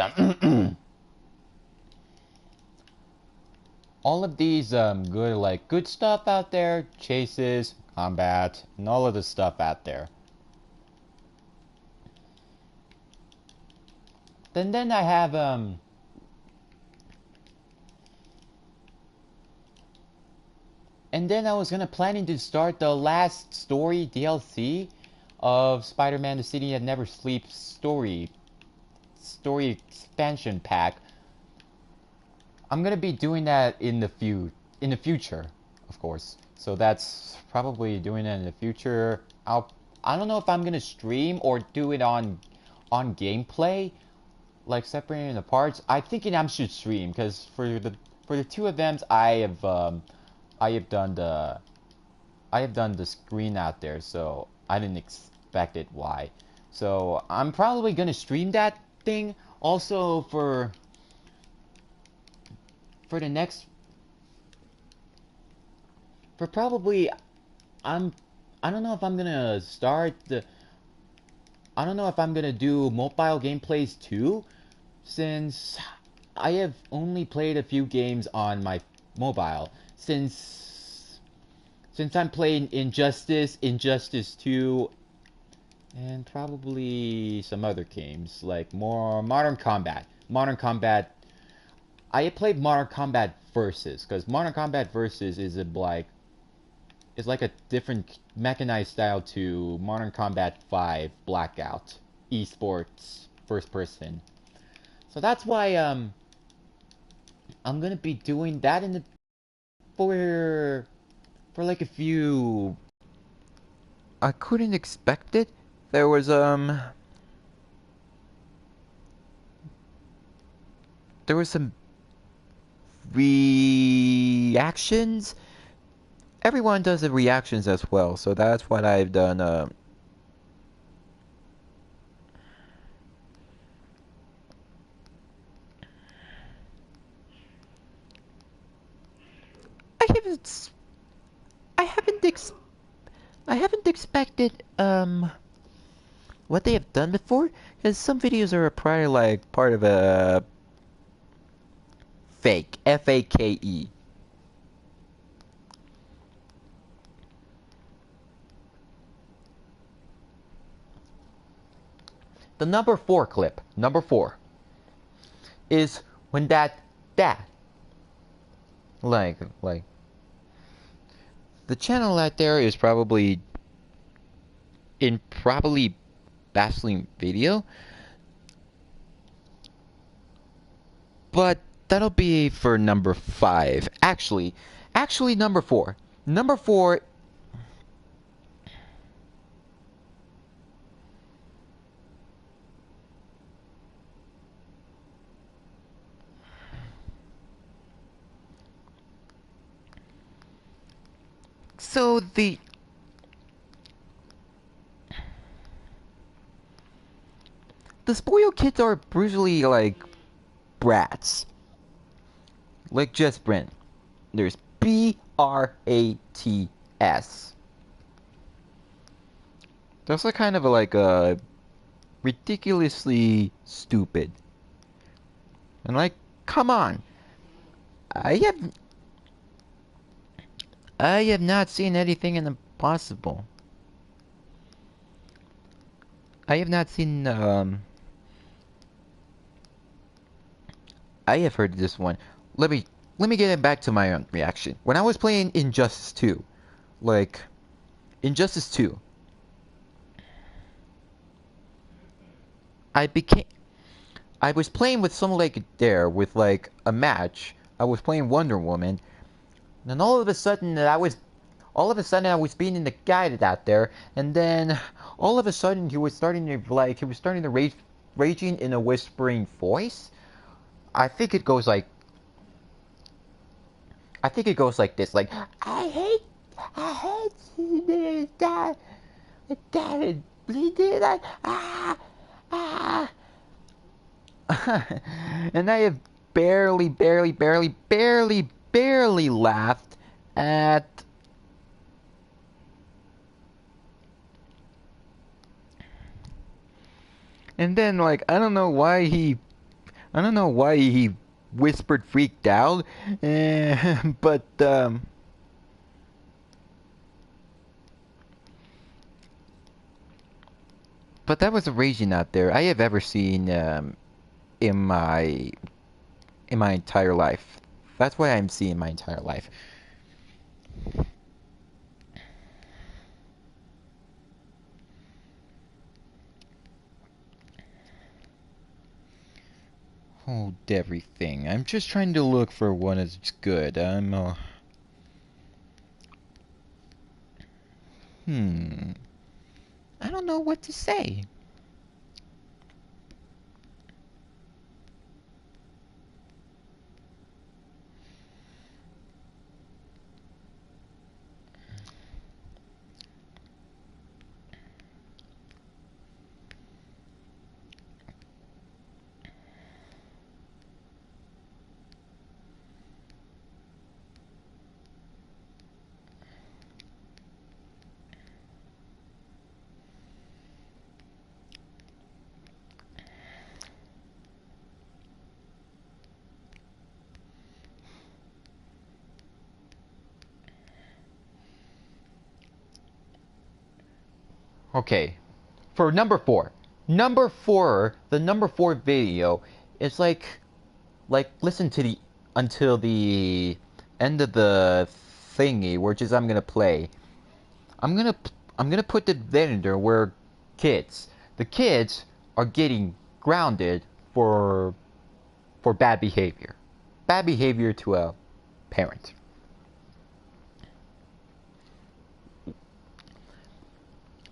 all of these good stuff out there, chases, combat, and all of the stuff out there. Then I have and then I was planning to start the last story DLC of Spider-Man: The City That Never Sleeps story expansion pack. I'm gonna be doing that in the future, of course. So that's probably doing that in the future. I don't know if I'm gonna stream or do it on gameplay, like separating the parts. I think I should stream because for the 2 of them I have done the screen out there, so I didn't expect it. Why? So I'm probably gonna stream that thing also for the next for probably I'm I don't know if I'm gonna start the I don't know if I'm gonna do mobile gameplays too, since I have only played a few games on my mobile since I'm playing Injustice 2, and probably some other games like more Modern Combat. I played Modern Combat Versus because Modern Combat Versus is like a different mechanized style to Modern Combat 5 Blackout esports first person. So that's why I'm gonna be doing that in the for like a few. I couldn't expect it. There was some reactions. Everyone does the reactions as well, so that's what I've done. haven't I haven't I haven't expected what they have done before, because some videos are probably like part of a fake, Fake. The number 4 clip, number 4, is when that like the channel out there is probably baffling video, but that'll be for number 5. Actually number 4. Number 4. So the spoiled kids are brutally like brats. Like just Brent. There's BRATS. That's like kind of like a ridiculously stupid. And like, come on. I have I have not seen anything impossible. I have not seen I have heard this one. Let me get back to my own reaction. When I was playing Injustice 2, like Injustice 2, I became I was playing with someone like there with like a match. I was playing Wonder Woman, and all of a sudden I was being the guided out there, and then all of a sudden he was starting to raging in a whispering voice. I think it goes like this, like I hate you, that, bleeding, like, ah. And I have barely laughed at. And then, like, I don't know why he whispered freaked out, but that was a raging out there I have ever seen in my entire life. That's what I'm seeing my entire life. Hold everything. I'm just trying to look for one that's good. I don't know what to say. Okay, for number 4. The number 4 video is like listen to the until the end of the thingy, which is I'm gonna play. I'm gonna I'm gonna put the vendor where the kids are getting grounded for bad behavior. Bad behavior to a parent.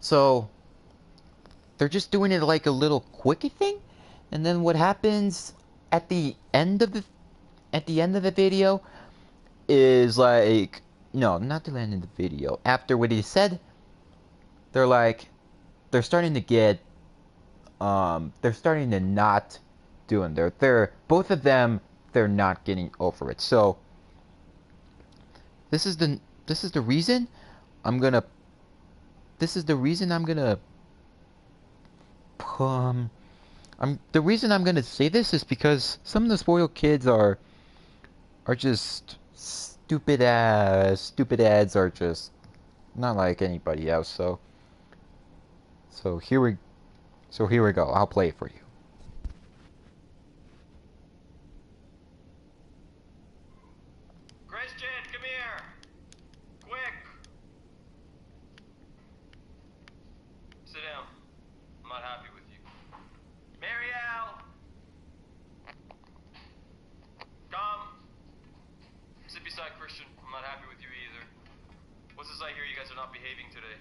So they're just doing it like a little quickie thing, and then what happens at the end of the video is like, no, not the end of the video. After what he said, they're starting to get they're starting to not doing they're both of them, they're not getting over it. So This is the reason I'm gonna the reason I'm gonna say this is because some of the spoiled kids are just stupid ads are just not like anybody else. So here we here we go. I'll play it for you. Christian, come here. Quick. Sit down. I'm not happy with you. Marielle! Come. Sit beside Christian. I'm not happy with you either. What's this I hear you guys are not behaving today?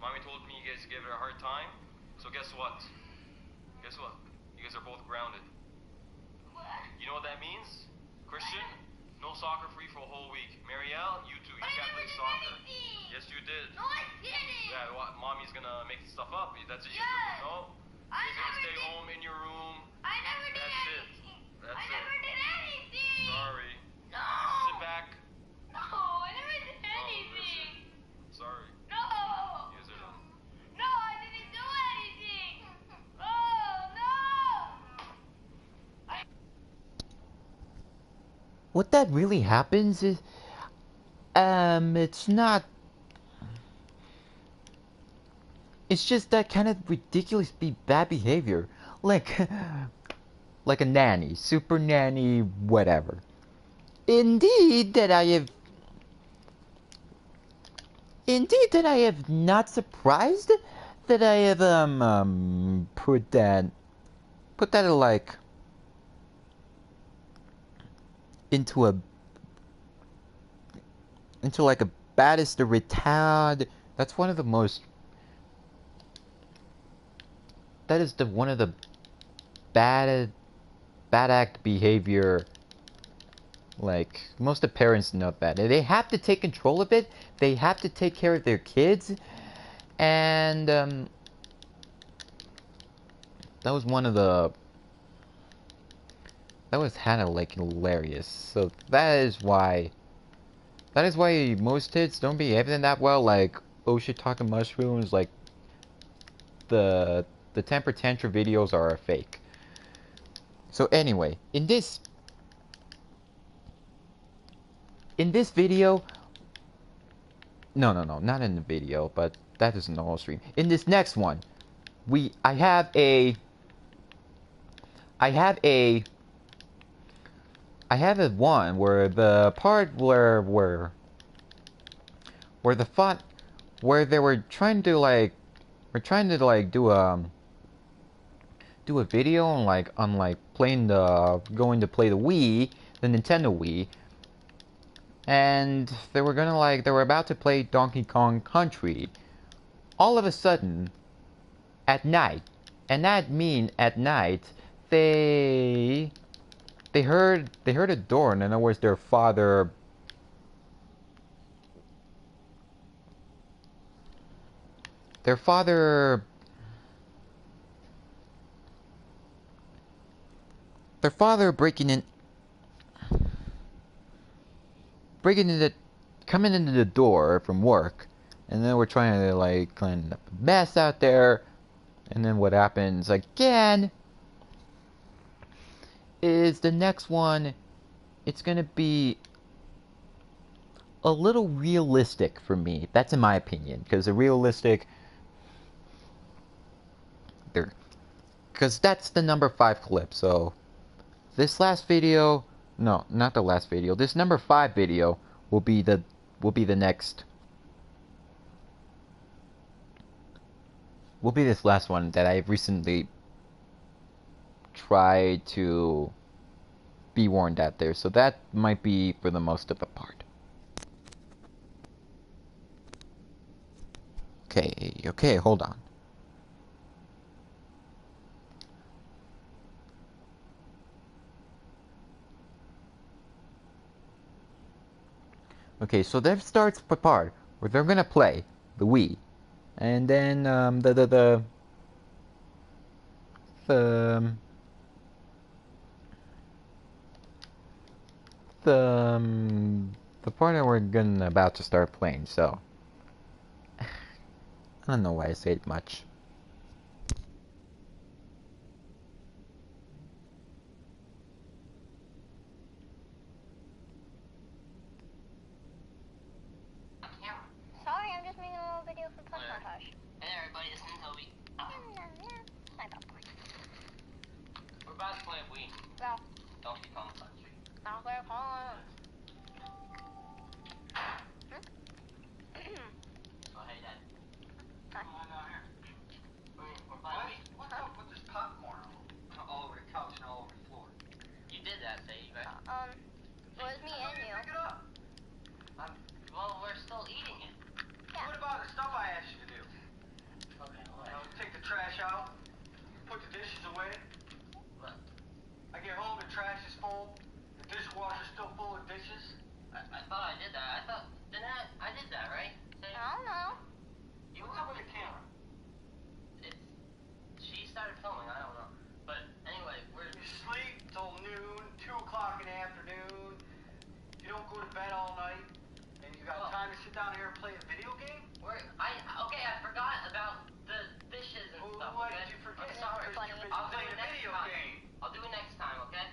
Mommy told me you guys gave her a hard time. So guess what? Guess what? You guys are both grounded. You know what that means? Christian, no soccer for you for a whole week. Marielle, you too. You can't play soccer. Yes, you did. No, I didn't. Yeah, what, mommy's gonna make stuff up. That's it. Yes. No? I You're gonna never stay did. home in your room. I never did That's it. anything. That's I it. never did anything. Sorry. No. Sit back. No, I never did anything. Sorry. No. Yes, it is. No, I didn't do anything. Oh, no. What that really happens is it's not it's just that kind of ridiculously bad behavior. Like like a nanny, super nanny, whatever. Indeed that I have not surprised that I have put that like into like a baddest or retard. That's one of the most that is the one of the bad act behavior. Like, most of the parents know that. They have to take control of it. They have to take care of their kids. And, that was one of the... That was kind of, like, hilarious. So, that is why... That is why most kids don't behave in that well. Like, oh shit, talking mushrooms. Like, the temper tantrum videos are a fake. So, anyway, in this video, no, not in the video, but that is in the whole stream. In this next one, I have a one where the part where the font where they were trying to like do a video on playing going to play the Nintendo Wii. And they were about to play Donkey Kong Country. All of a sudden, at night, and that mean at night, they heard a door, and it was their father. Their father coming into the door from work, and then we're trying to like clean up a mess out there, and then what happens again is the next one. It's gonna be a little realistic for me. That's in my opinion, because because that's the number 5 clip. So this last video, no, not the last video. This number 5 video will be the next. Will be this last one that I've recently tried to be warned out there. So that might be for the most of the part. Okay, hold on. Okay, so that starts the part where they're gonna play the Wii, and then the the part that we're about to start playing, so I don't know why I say it much. Sorry, I'm just making a little video for Push Montage. Hey everybody, it's Toby. I got one. We're about to play Wii. Yeah. Donkey Kong Country. Now we're home. Oh hey Dad. Hi. Come on down here. We're playing Wii. What's up with this popcorn all over the couch and all over the floor? You did that, Sadie, right? It was me and you. Pick it up. Well, we're still eating it. Yeah. What about the stuff I asked you to do? Okay, You know, take the trash out, put the dishes away. What? I get home, the trash is full, the dishwasher's still full of dishes. I thought I did that. I did that, right? Sadie? I don't know. What's up with the camera? She started filming, I don't know. But anyway, You sleep till noon, 2 o'clock in the afternoon. You don't go to bed all night. And you got time to sit down here and play a video game? I forgot about the dishes and Well, stuff. why Okay? did you forget? I'm sorry. Funny. I'll do Play it a next video time. game. I'll do it next time, okay?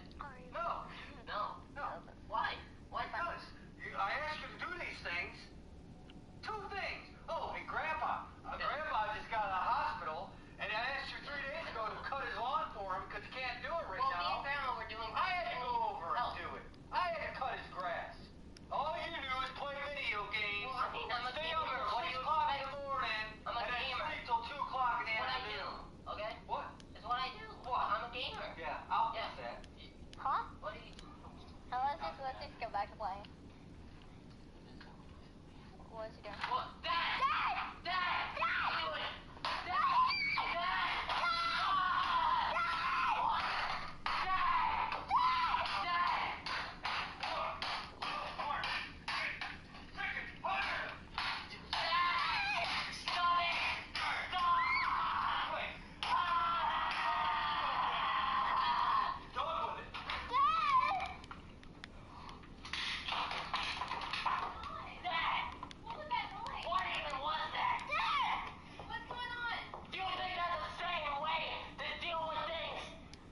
No. No. No. Why? Why not? Because I asked you to do these things. 2 things. Oh, and Grandpa. Grandpa just got out of the hospital, and I asked you 3 days ago to cut his lawn for him because he can't do it right Well, me now. and Grandma were doing. I had to go over and Help. do it. I had to cut his grass. All you do is play video games, Well, I mean, I'm a stay gamer. up What till do 6 you o'clock in expect? the morning, I'm a and then gamer. sleep till 2 o'clock in the It's what I do, afternoon. okay? What? It's what I do. What? I'm a gamer. Yeah, I'll Yeah. fix that. Huh? What do you? Let's just go back to playing. What is he doing? What? Dad! Dad! Dad! Dad! Do it! Done with it. What even was that? What's going on? Do you think that's a sane way to deal with things?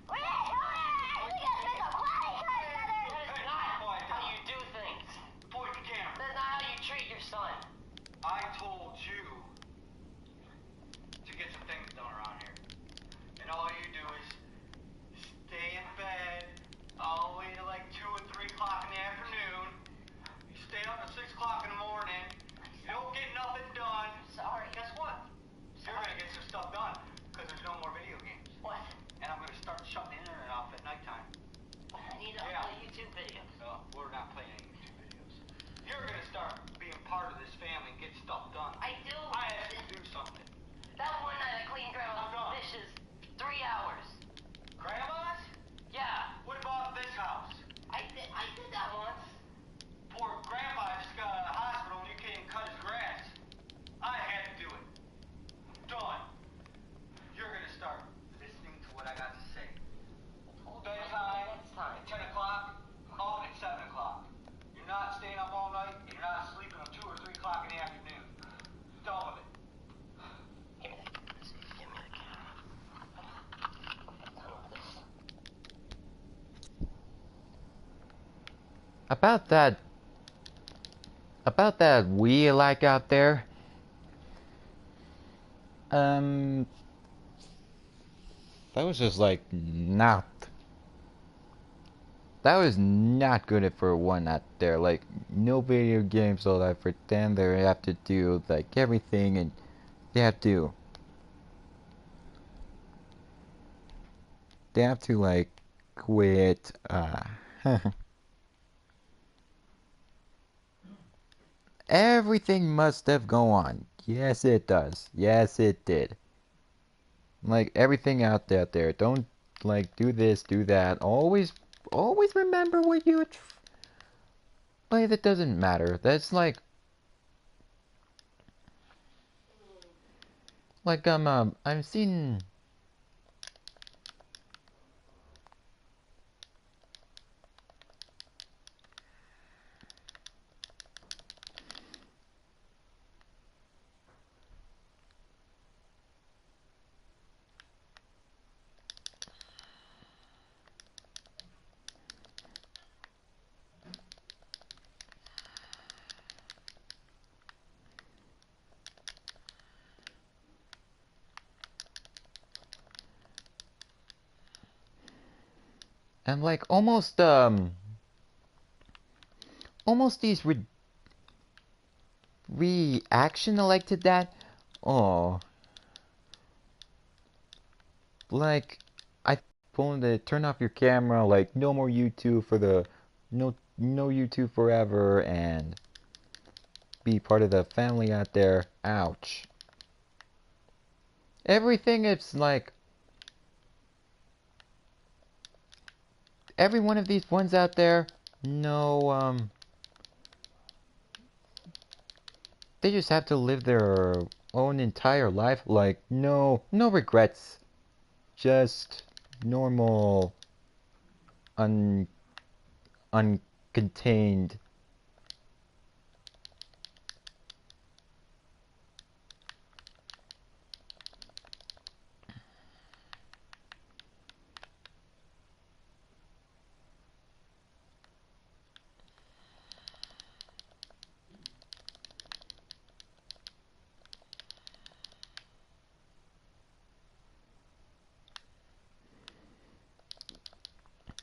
We're actually gonna spend some quality time together. That is not how you do things. Point the camera. That's not how you treat your son. I told you to get some things done around here. And all you do is stay in bed all the way to like 2 or 3 o'clock in the afternoon. You stay up at 6 o'clock in the morning. You don't get nothing done. Sorry. Guess what? You're going to get some stuff done because there's no more video games. What? And I'm going to start shutting the internet off at nighttime. I need to Yeah. upload YouTube videos. No, we're not playing any YouTube videos. You're going to start being part of this family and get stuff done. I do. I have to do something. That one night I cleaned Grandma's How come? dishes 3 hours. Grandma's? Yeah. What about this house? I did that once. Poor Grandpa just got out of the hospital and you came and cut his grass. I had to do it. Done. You're gonna start listening to what I got to say. Bedtime Next time. at 10 o'clock, home at 7 o'clock. You're not staying up all night and you're not sleeping until 2 or 3 o'clock in the afternoon. Done with it. Give me the camera. Some of this. About that Wii like out there. That was just like not. That was not good for one out there. Like no video games, so that for them they have to do like everything, and they have to. They have to like quit. Everything must have gone on. Yes, it does. Yes, it did. Like everything out there. Don't like do this, do that. Always remember what you. Like that doesn't matter. That's like I'm seeing. And like almost these reaction like to that. Oh, like I told him to turn off your camera, like no more YouTube for the no YouTube forever, and be part of the family out there. Ouch. Everything is like every one of these ones out there. No, they just have to live their own entire life. Like no regrets. Just normal, uncontained.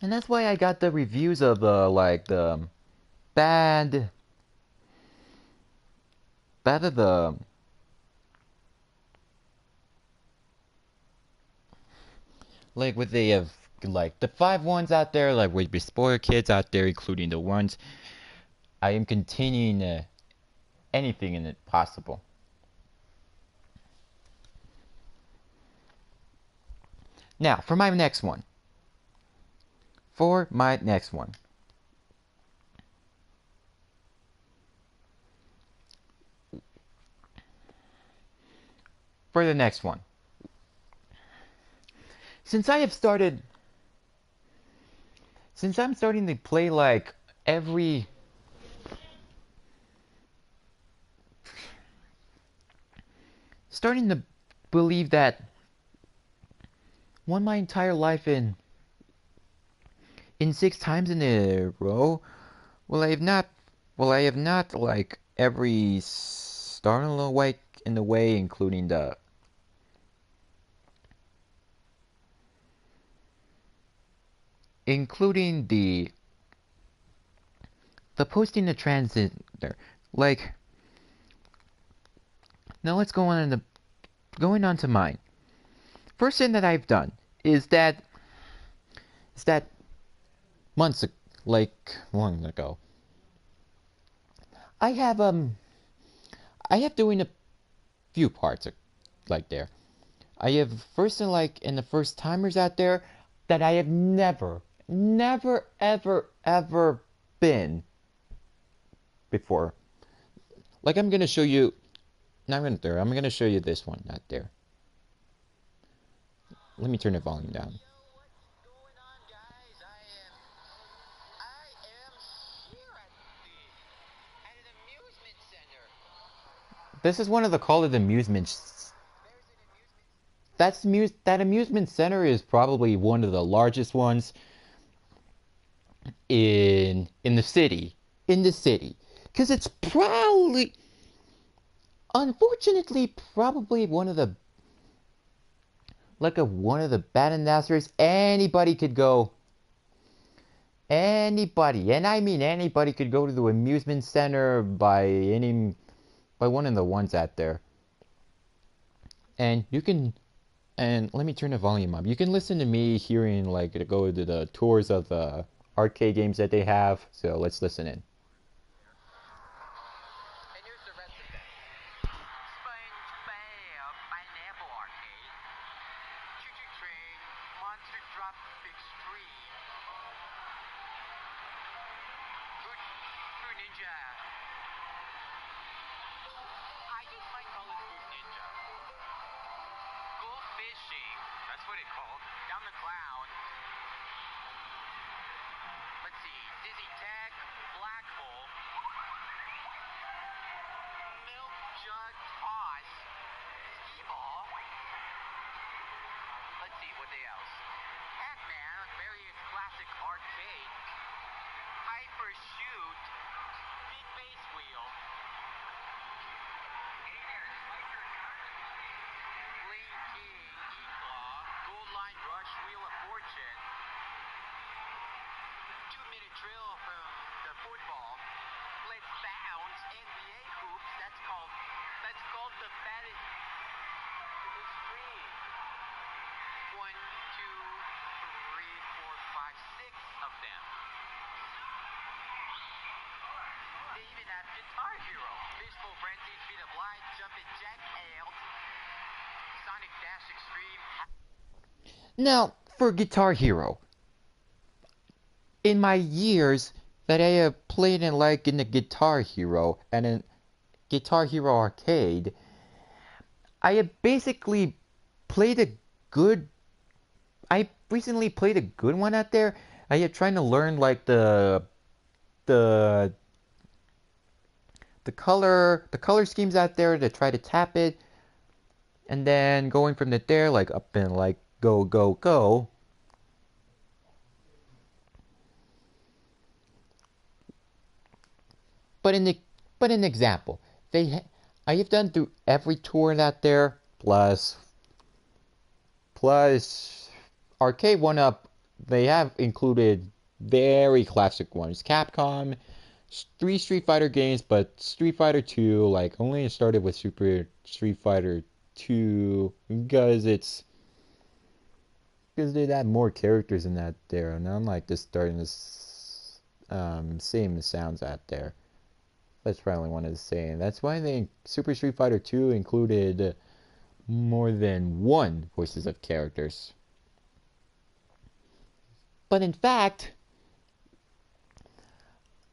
And that's why I got the reviews of the like the bad bad of the like with the like the 5 ones out there, like with the spoiler kids out there, including the ones I am containing anything in it possible. Now for my next one. For my next one. For the next one. Since I'm starting to play like every starting to believe that won my entire life in 6 times in a row. Well, I have not like every star in the way, including the posting the transit there. Like now, let's go on in the going on to mine. First thing that I've done is that months like long ago. I have I have doing a few parts like there. I have first and like in the first timers out there that I have never ever been before. Like I'm gonna show you. Now I'm gonna show you this one out there. Let me turn the volume down. This is one of the call of amusements. That amusement center is probably one of the largest ones in the city. In the city. Because it's probably unfortunately probably one of the bad ambassadors. Anybody could go. Anybody, and I mean anybody, could go to the amusement center by one of the ones out there. And you can, and let me turn the volume up. You can listen to me hearing like to go to the tours of the arcade games that they have. So let's listen in. Now, for Guitar Hero, in my years that I have played in the Guitar Hero and in Guitar Hero Arcade, I have basically played a good. I recently played a good one out there. I have trying to learn like the the color schemes out there to try to tap it, and then going from there like up and like go go go. But in the but an example, I have done through every tour out there plus arcade one up. They have included very classic ones. Capcom, three Street Fighter games, but Street Fighter 2 like only started with Super Street Fighter 2 because they had more characters in that there, and I'm like just starting to same sounds out there. That's probably one of the same. That's why they Super Street Fighter 2 included more than one voices of characters. But in fact,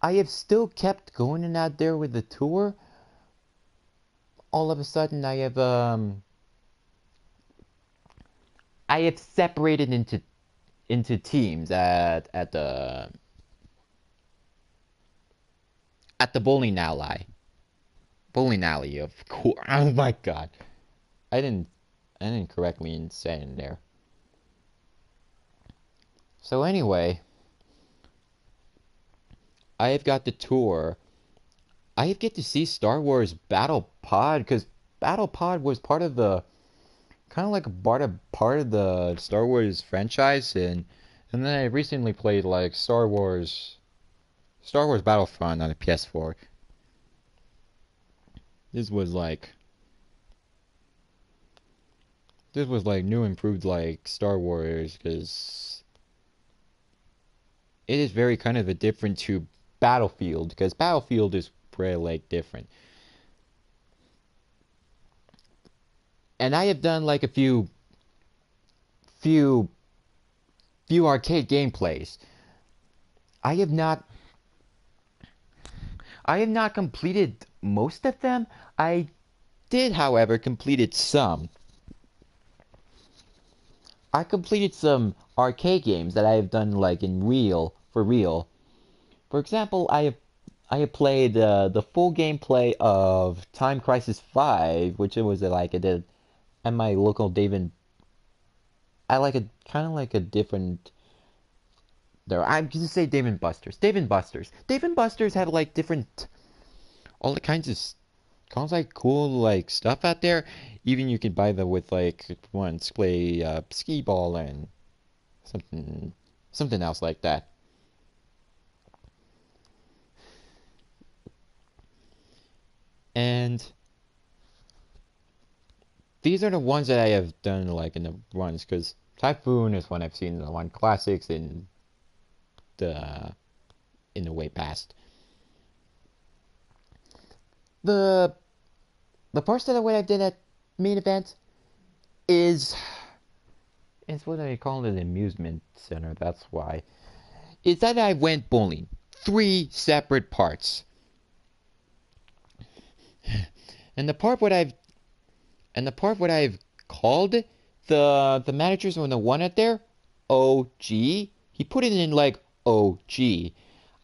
I have still kept going and out there with the tour. All of a sudden, I have separated into teams at the bowling alley. Of course. Oh my god, I didn't I didn't correctly say in there. So anyway, I have got the tour. I have get to see Star Wars Battle Pod because Battle Pod was part of the kind of like a part of the Star Wars franchise, and then I recently played like Star Wars Battlefront on the PS4. This was like this was like new improved like Star Wars because it is very kind of a different to Battlefield because Battlefield is pretty like different. And I have done like a few few arcade gameplays. I have not I have not completed most of them. I did, however, completed some. I completed some arcade games that I have done like in real for real. For example, I have played the full gameplay of Time Crisis 5, which it was like I did at my local David. I like a kind of like a different. There, I'm gonna say Dave and Buster's. Dave and Buster's. Dave and Buster's had like different, all the kinds of, kinds of like cool like stuff out there. Even you can buy them with like once play skee ball and something else like that. And these are the ones that I have done like in the runs because Typhoon is one I've seen in the one classics the in the way past. The the first of the way I did at main event is what I call it an amusement center. That's why. Is that I went bowling. Three separate parts. And the part what I've called the managers when the one at there, OG, he put it in like OG.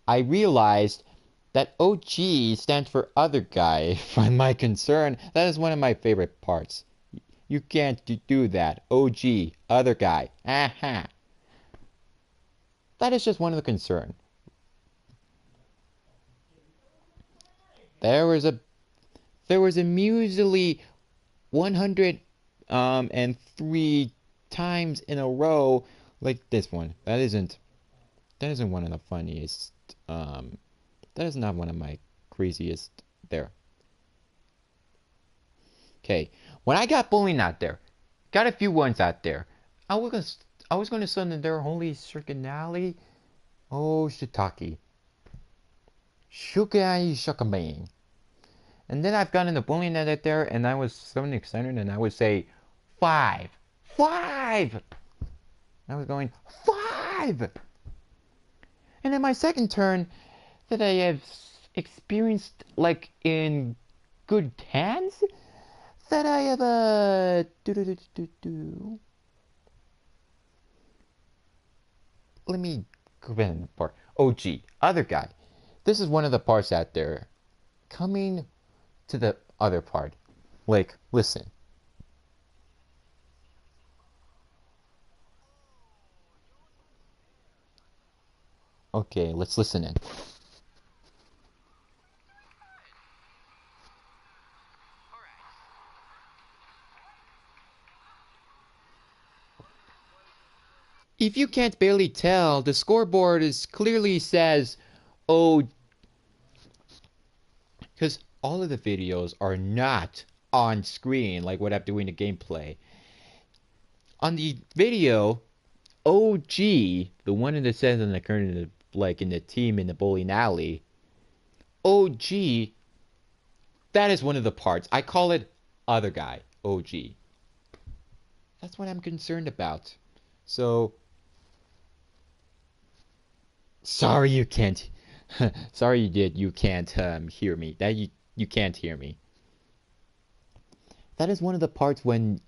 I realized that OG stands for other guy. From my concern, that is one of my favorite parts. You can't do that. OG, other guy. Aha. That is just one of the concern. There was a measly 100 and 3 times in a row like this one. That isn't one of the funniest that is not one of my craziest there. Okay. When I got bowling out there, got a few ones out there. I was gonna send in their holy circunality. Oh shiitake. Shukai shakabang. And then I've gotten the bowling net out there and I was so excited and I would say 5. 5! I was going, 5! And then my second turn that I have experienced, like, in good hands, that I have a... Let me go back in the part. Oh, gee, other guy. This is one of the parts out there. Coming to the other part. Like, listen. Okay, let's listen in. If you can't barely tell, the scoreboard is clearly says, oh, because all of the videos are not on screen like what I'm doing the gameplay. On the video, OG, the one that says in the current, like in the team in the bowling alley, OG, that is one of the parts. I call it other guy, OG. That's what I'm concerned about. So, sorry you can't. Sorry you can't hear me. That you can't hear me. That is one of the parts when,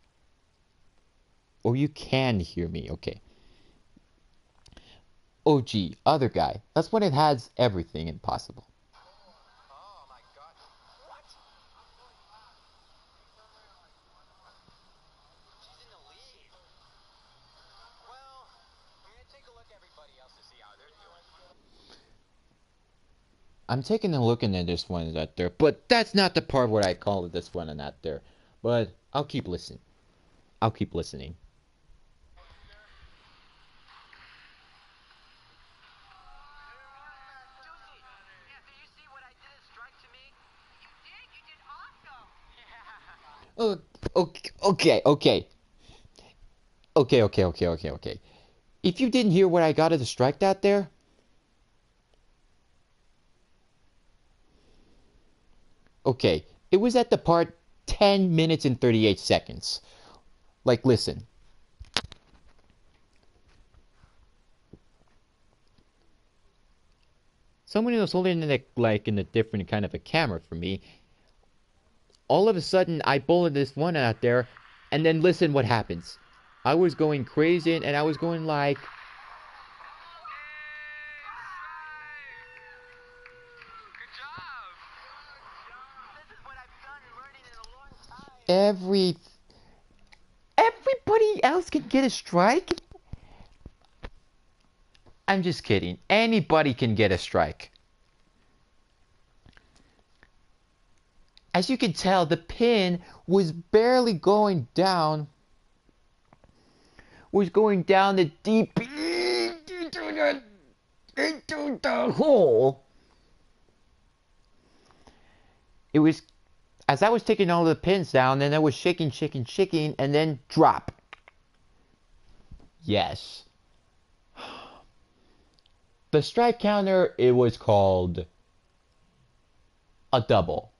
or you can hear me. Okay. OG, other guy. That's when it has everything impossible. Oh my god. What? She's in the lead. Well, I'm gonna take a look at everybody else to see how they're doing. I'm taking a look into this one out there, but that's not the part where I call it this one and that there. But I'll keep listening. I'll keep listening. Oh, okay, okay. Okay, okay, okay, okay, okay. If you didn't hear what I got as a strike out there, okay, it was at the part 10 minutes and 38 seconds. Like, listen. Someone was holding it like in a different kind of a camera for me. All of a sudden, I bullet this one out there, and then listen what happens. I was going crazy, and I was going like... Every... Everybody else can get a strike? I'm just kidding. Anybody can get a strike. As you can tell, the pin was barely going down. Was going down the deep into the hole. It was as I was taking all the pins down, then I was shaking, shaking, shaking, and then drop. Yes. The strike counter, it was called a double.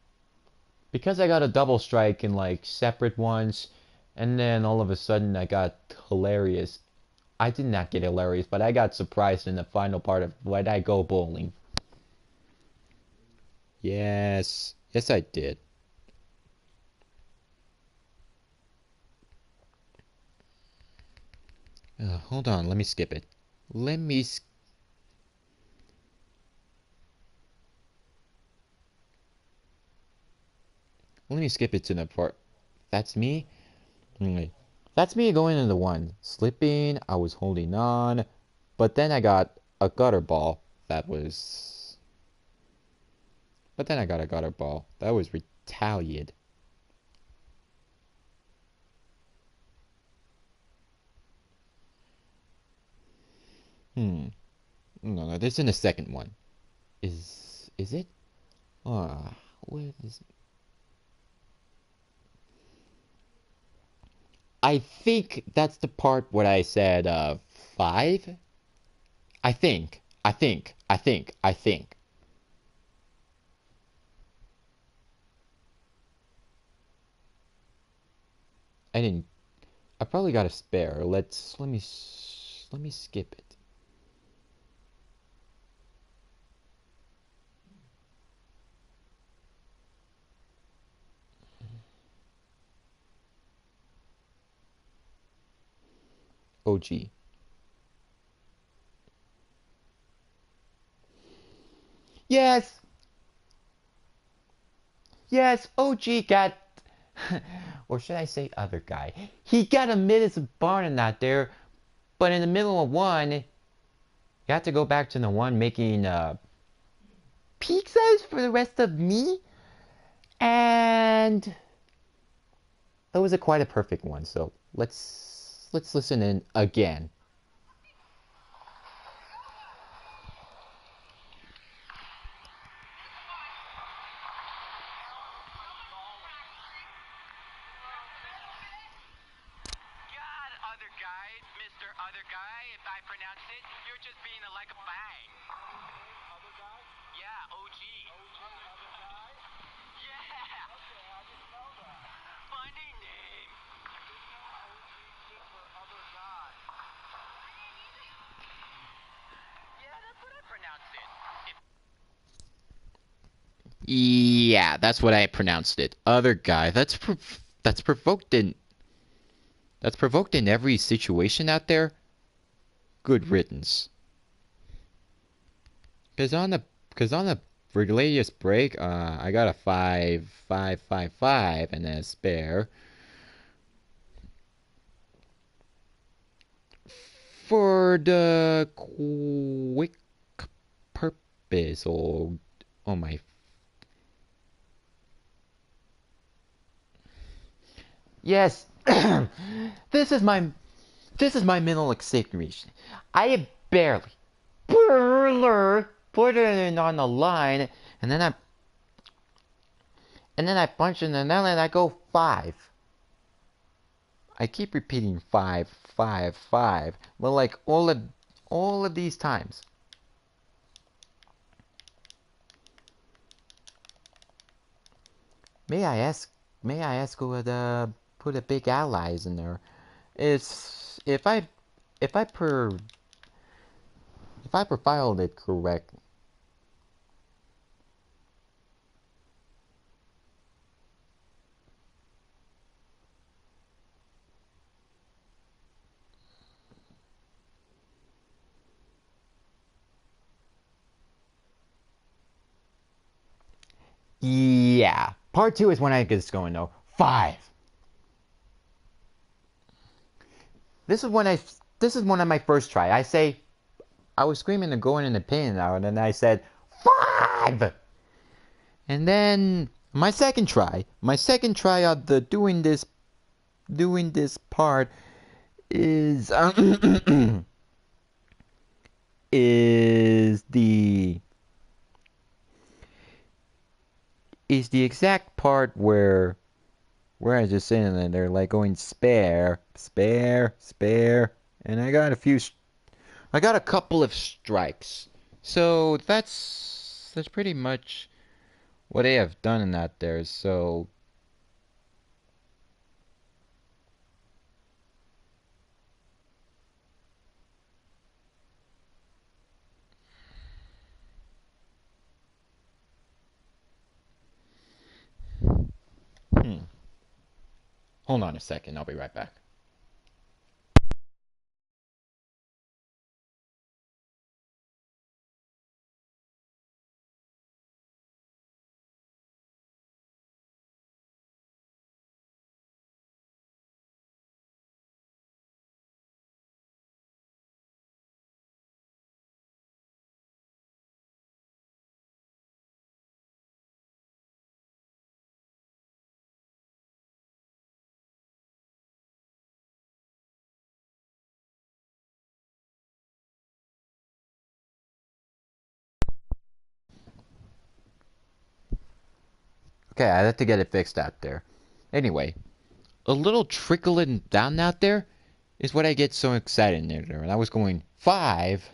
Because I got a double strike in like separate ones, and then all of a sudden I got hilarious. I did not get hilarious, but I got surprised in the final part of Why'd I Go Bowling. Yes. Yes, I did. Hold on, let me skip it. Let me let me skip it to the part. That's me. Anyway, that's me going into one. Slipping, I was holding on, but then I got a gutter ball. That was... But then I got a gutter ball. That was retaliated. No, no, this is in the second one. Is it? Ah, what is... I think that's the part where I said, 5? I think. I didn't. I probably got a spare. Let me skip it. OG. Yes! Yes, OG got, or should I say other guy? He got a minutes of Barnum out there, but in the middle of one, you have to go back to the one making pizzas for the rest of me, and it was quite a perfect one. So let's listen in again. God, other guy, Mr. Other Guy, if I pronounce it, you're just being like a bang. Other guy? Yeah, OG. OG, other guy? Yeah. Okay, I didn't know that. Funny name. I didn't know OG stood for other guy. Yeah, that's what I pronounce it. Yeah, that's what I pronounced it. Other guy. That's provoked in every situation out there. Good riddance. Cause on the latest break, I got a 5 5 5 5 and a spare. For the quick purpose, or oh my. Yes, this is my mental exaggeration. I barely put it on the line, and then I punch in the nail and I go 5. I keep repeating 5 5 5, but like all of these times. May I ask? May I ask who would put a big allies in there? It's if I profiled it correct. Yeah, part 2 is when I get this going though. 5. This is when I. This is one of my first try. I was screaming and going in the pain now, and then I said 5. And then my second try of the doing this part is is the exact part where I was just sitting there like going spare, spare, spare, and I got a couple of strikes. So that's pretty much what I have done in that there. So hmm. Hold on a second, I'll be right back. Okay, I had to get it fixed out there. Anyway, a little trickling down out there is what I get so excited in there. And I was going 5.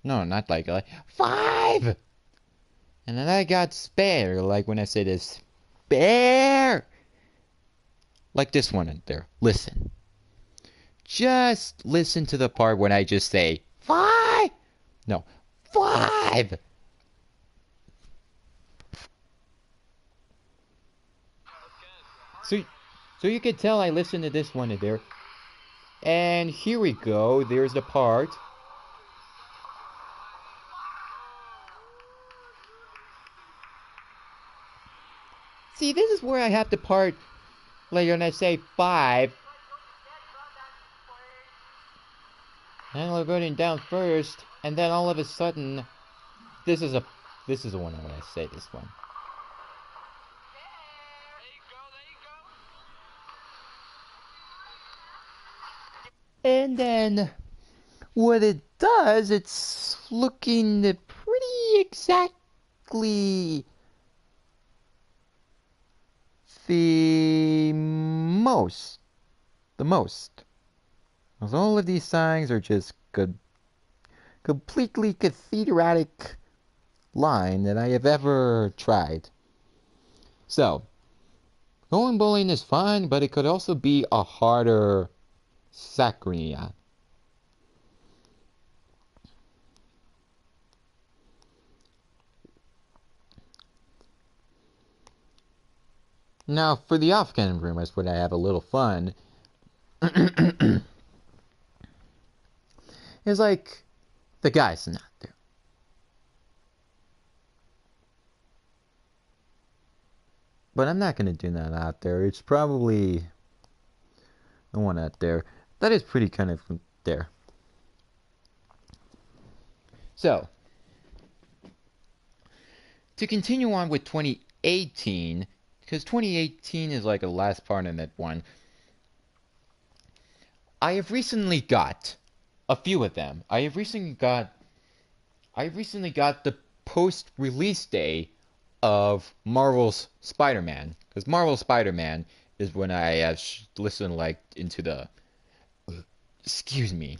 No, not like 5. And then I got spare, like when I say this, spare. Like this one in there. Listen. just listen to the part when I just say 5. No, 5. So, so you can tell I listened to this one there. And here we go. There's the part. See, this is where I have the part, like when I say 5. And we're going down first, and then all of a sudden, this is the one I want to say. This one. And then what it does, it's looking pretty exactly the most. The most. Because all of these signs are just good, completely cathedratic line that I have ever tried. So, going bowling is fine, but it could also be a harder sacria. Now, for the off-camera rumors, when I have a little fun, it's like the guy's not there. But I'm not gonna do that out there. It's probably the one out there. That is pretty kind of there. So, to continue on with 2018, because 2018 is like the last part of that one, I have recently got a few of them. I recently got the post-release day of Marvel's Spider-Man, because Marvel's Spider-Man is when I have listened like into the excuse me.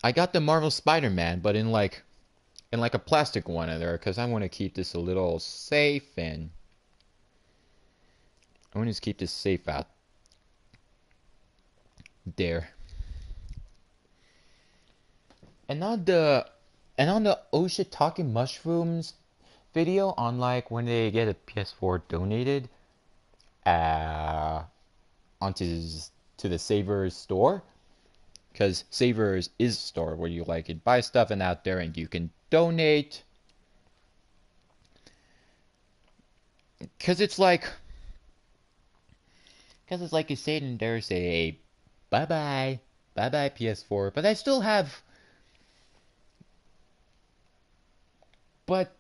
I got the Marvel Spider-Man, but in like a plastic one in there, because I want to keep this a little safe, and I want to keep this safe out there. And on the Osha Talking Mushrooms video, on like when they get a PS4 donated onto to the Savers store, because Savers is a store where you like can buy stuff and out there and you can donate. Because it's like you say in there, say bye bye PS4, but I still have. But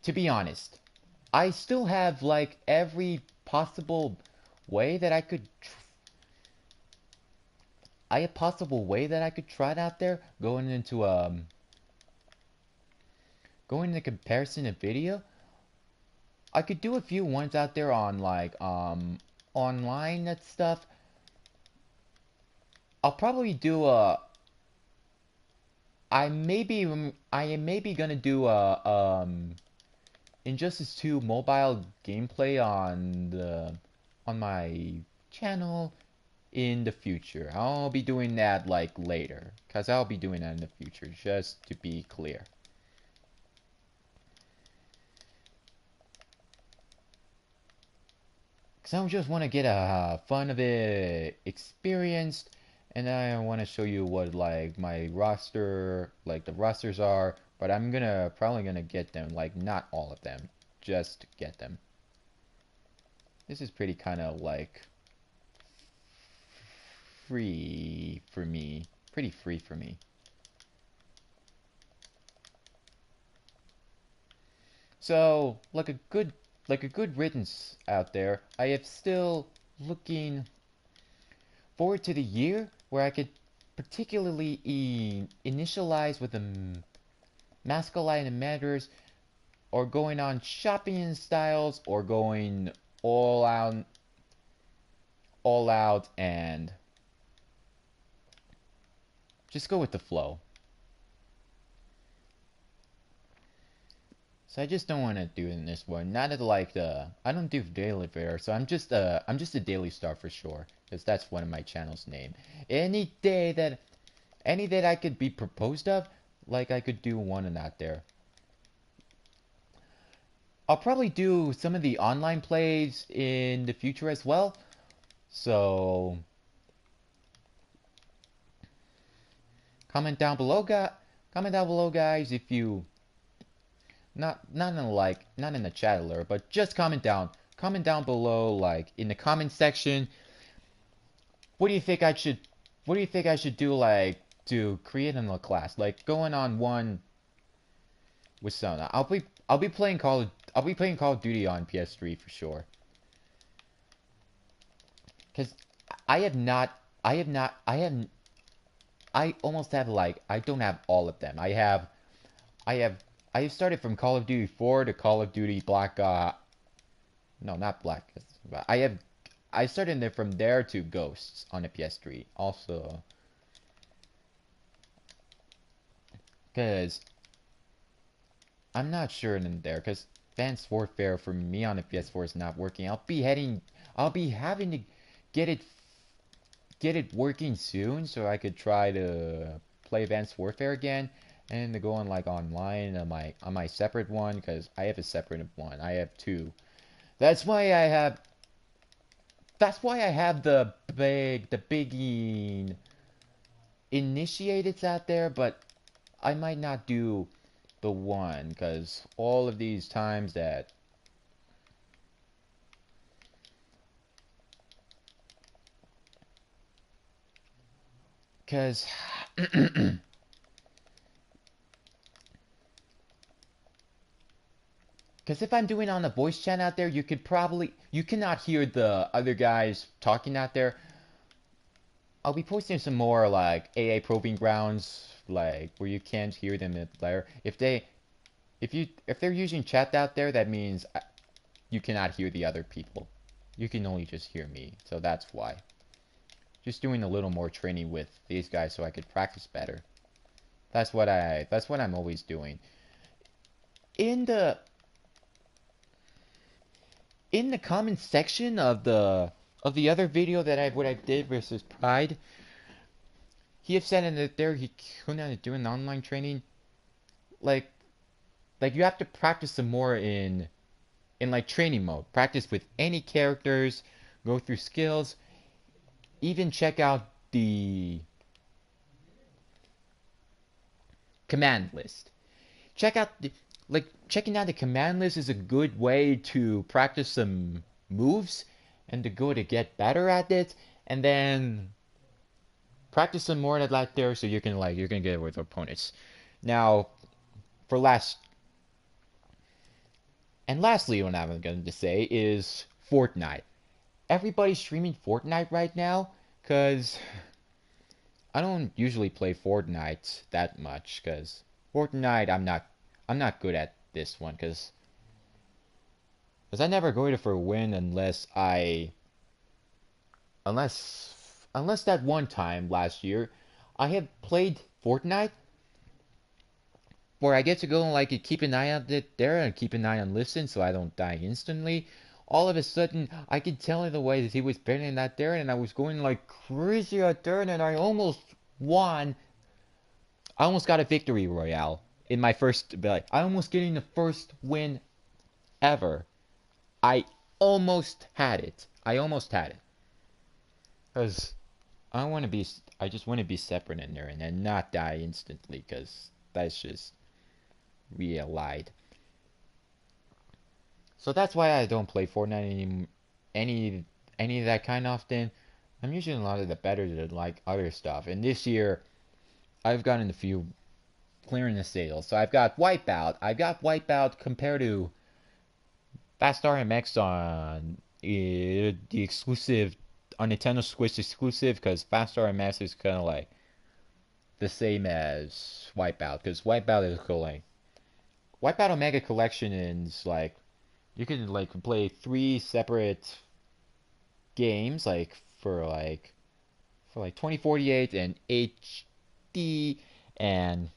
to be honest, I still have like every possible way that I could. A possible way that I could try it out there, going into comparison of video. I could do a few ones out there on like online that stuff. I'll probably do a. I am maybe gonna do a Injustice 2 mobile gameplay on my channel in the future. I'll be doing that like later, cause I'll be doing that in the future, just to be clear. Cause I just want to get a fun of it experienced, and I want to show you what like my roster, like the rosters are. But I'm probably gonna get them, like not all of them, just get them. This is pretty kind of like free for me, pretty free for me. So like a good riddance out there. I am still looking forward to the year where I could particularly initialize with the Masculite and Matters, or going on shopping styles, or going all out and just go with the flow. So I just don't want to do it in this one. Not at like the I don't do daily fare, so I'm just a daily star for sure, because that's one of my channel's name. Any day that I could be proposed of, like I could do one and out there. I'll probably do some of the online plays in the future as well. So comment down below, guys, if you not in the not in the chat alert, but just comment down below, like in the comment section. What do you think I should what do you think I should do, like to create in the class, like going on one with someone? I'll be playing Call of Duty on PS3 for sure. Cause I have not I have not I have I almost have, like, I don't have all of them. I have I have started from Call of Duty 4 to Call of Duty Black no, not Black. I started there from there to Ghosts on the PS3. Also, cuz I'm not sure in there, cuz Advanced Warfare for me on the PS4 is not working. I'll be having to get it get it working soon so I could try to play Advanced Warfare again, and to go on like online on my separate one, because I have a separate one. I have two. That's why I have the big initiateds out there, but I might not do the one, because all of these times that because because if I'm doing on a voice chat out there, you cannot hear the other guys talking out there. I'll be posting some more like AA Proving Grounds, like where you can't hear them in the player. If they're using chat out there, that means you cannot hear the other people. You can only just hear me, so that's why. Just doing a little more training with these guys so I could practice better. That's what I'm always doing. In the comment section of the other video that what I did versus Pride, he had said in it there he couldn't do an online training. Like you have to practice some more in like training mode. Practice with any characters, go through skills, even check out the command list. Check out the checking out the command list is a good way to practice some moves and to go to get better at it, and then practice some more at that there so you can get it with opponents. Now, for lastly, what I'm going to say is Fortnite. Everybody's streaming Fortnite right now, cause I don't usually play Fortnite that much, cause Fortnite I'm not good at this one, cause I never go to for a win unless that one time last year I have played Fortnite where I get to go and like keep an eye on it there and keep an eye on listen so I don't die instantly. All of a sudden, I could tell in the way that he was bending that there, and I was going like crazy out there, and I almost won. I almost got a victory royale in my first. Like, I almost getting the first win ever. I almost had it. I almost had it. Cause I just want to be separate in there and then not die instantly. Cause that's just real lied. So that's why I don't play Fortnite any of that kind often. I'm using a lot of the better than like other stuff. And this year, I've gotten a few clearing the sales. So I've got Wipeout. I've got Wipeout compared to Fast RMX on the exclusive on Nintendo Switch exclusive, because Fast RMX is kind of like the same as Wipeout, because Wipeout is like Wipeout Omega Collection is like you can like play 3 separate games like for like 2048 and HD, and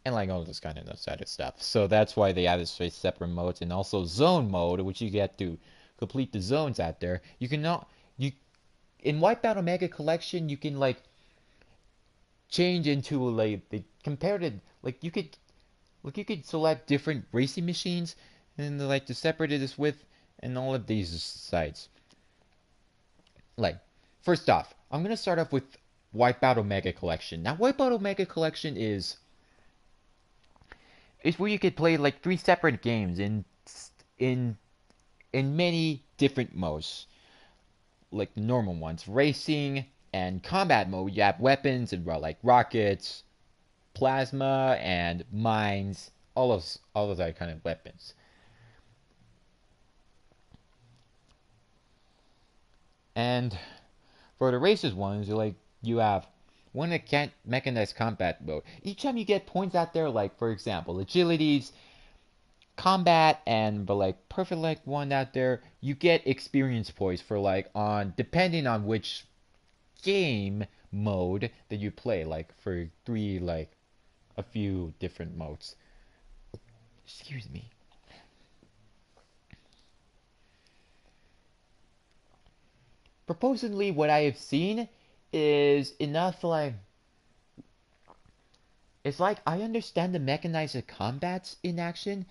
and like all this kind of other stuff. So that's why they have this separate modes, and also zone mode, which you get to complete the zones out there. You can not you in Wipeout Omega Collection, you can like change into like the compared to like you could select different racing machines and like to separate this with and all of these sites. Like first off, I'm gonna start off with Wipeout Omega Collection. Now Wipeout Omega Collection is where you could play like three separate games in in many different modes, like the normal ones, racing and combat mode. You have weapons and like rockets, plasma, and mines. All of that kind of weapons. And for the races ones, you have one that can't mechanized combat mode. Each time you get points out there, like for example, agilities, combat, and but like perfect like one out there, you get experience points for like on depending on which game mode that you play. Like for three like a few different modes. Excuse me. Supposedly, what I have seen is enough like it's like I understand the mechanized combats in action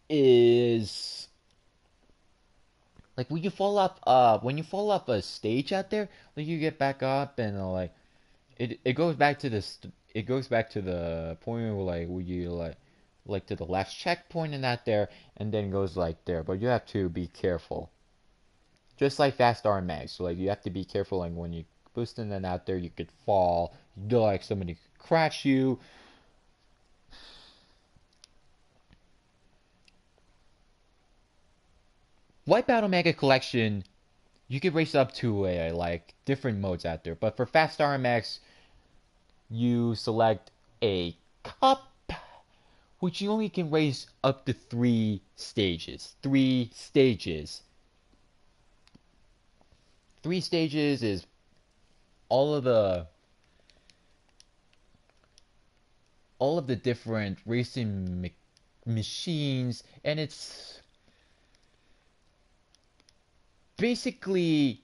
is like when you fall off a stage out there, like you get back up and like it goes back to it goes back to the point where where you like to the last checkpoint and that there and then goes like there, but you have to be careful. Just like fast RMX, so like you have to be careful like when you boosting and out there you could fall, like somebody could crash you. Wipeout Omega Collection, you could race up to a like different modes out there, but for fast RMX, you select a cup, which you only can race up to three stages. Three stages. Three stages is all of the different racing machines, and it's basically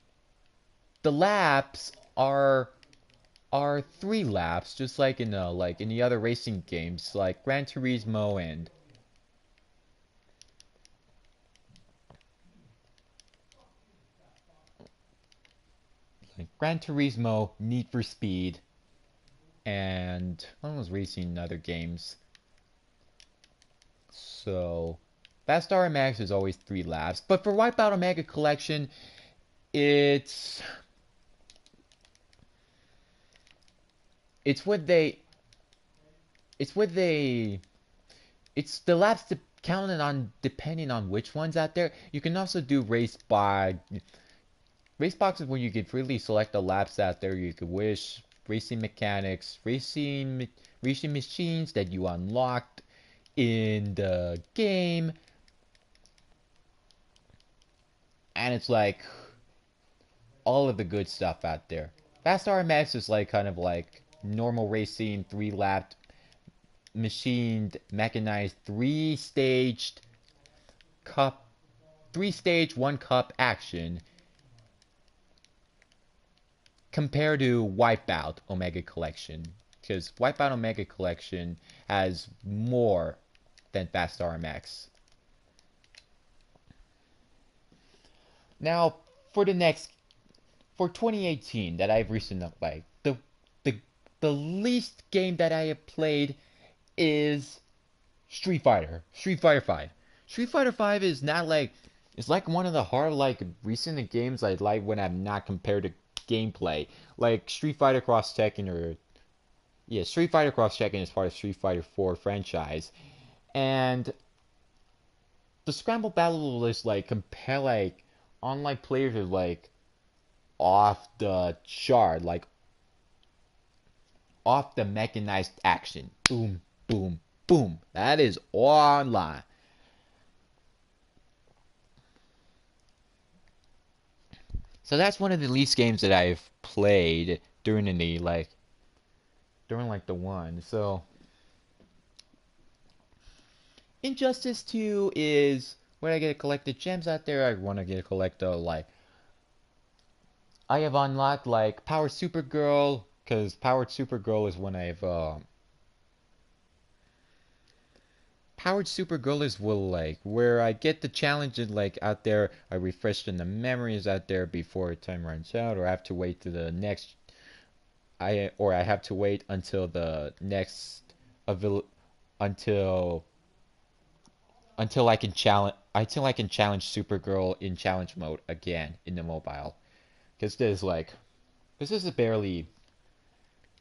the laps are three laps, just like in the other racing games, like Gran Turismo and Need for Speed, and one was racing in other games. So Fast RMX is always three laps, but for Wipeout Omega Collection, it's it's what they it's what they it's the laps counted on depending on which ones out there. You can also do race boxes where you could freely select the laps out there you could wish, racing mechanics, racing machines that you unlocked in the game, and it's like all of the good stuff out there. Fast RMX is like kind of like normal racing, three lapped, machined, mechanized, cup, three stage, one cup action compared to Wipeout Omega Collection. Because Wipeout Omega Collection has more than Fast RMX. Now, for the next for 2018 that I've recently played, the the least game that I have played is Street Fighter 5. Street Fighter 5 is not like it's like one of the hard like recent games I like when I'm not compared to gameplay. Like Street Fighter Cross Tekken or yeah, Street Fighter Cross Tekken is part of Street Fighter 4 franchise. And the Scramble Battle is like compare like online players is like off the chart, like off the mechanized action. Boom, boom, boom. That is online. So that's one of the least games that I've played during the like during like the one. So Injustice 2 is when I get to collect the gems out there. I want to get to collect the like I have unlocked like Powered Supergirl because Powered Supergirl is when I've Powered Supergirl is will like where I get the challenge and like out there I refresh in the memories out there before time runs out, or I have to wait to the next I have to wait until the next avail until until I can challenge Supergirl in challenge mode again in the mobile. Because this is barely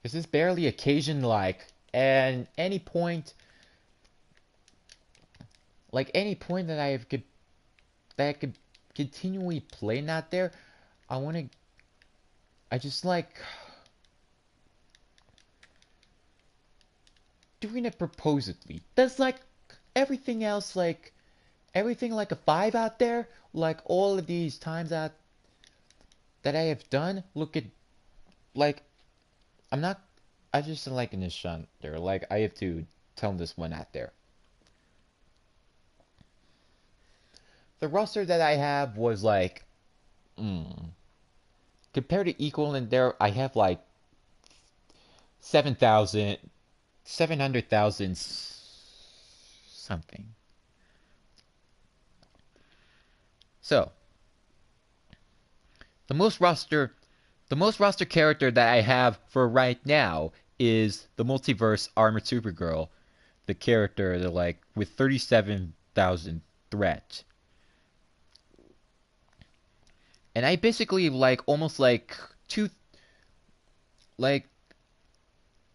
this is barely occasion like and any point that I could continually play not there, I want to I just like doing it proposedly. There's like everything else everything like a 5 out there, like all of these times out that I have done, look at like I'm not I just like in this shun there. Like I have to tell this one out there. The roster that I have was like compared to equal in there I have like 7,000 700,000 something. So, the most roster the most roster character that I have for right now is the multiverse Armored Supergirl, the character that like with 37,000 threat. And I basically like almost like two like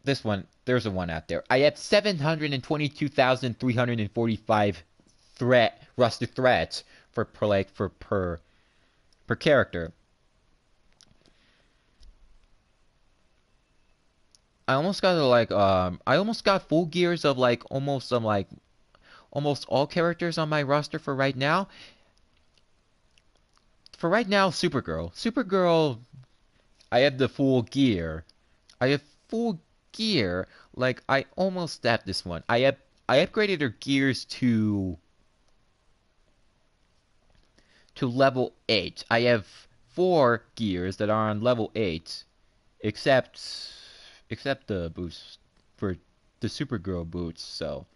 this one. There's a one out there. I have 722,345 threat roster threats for per character. I almost got full gears of like almost all characters on my roster for right now. For right now, Supergirl. Supergirl, I have the full gear. I have full gear. Like I almost at this one. I upgraded her gears to level 8. I have 4 gears that are on level 8 except the boost for the Supergirl boots, so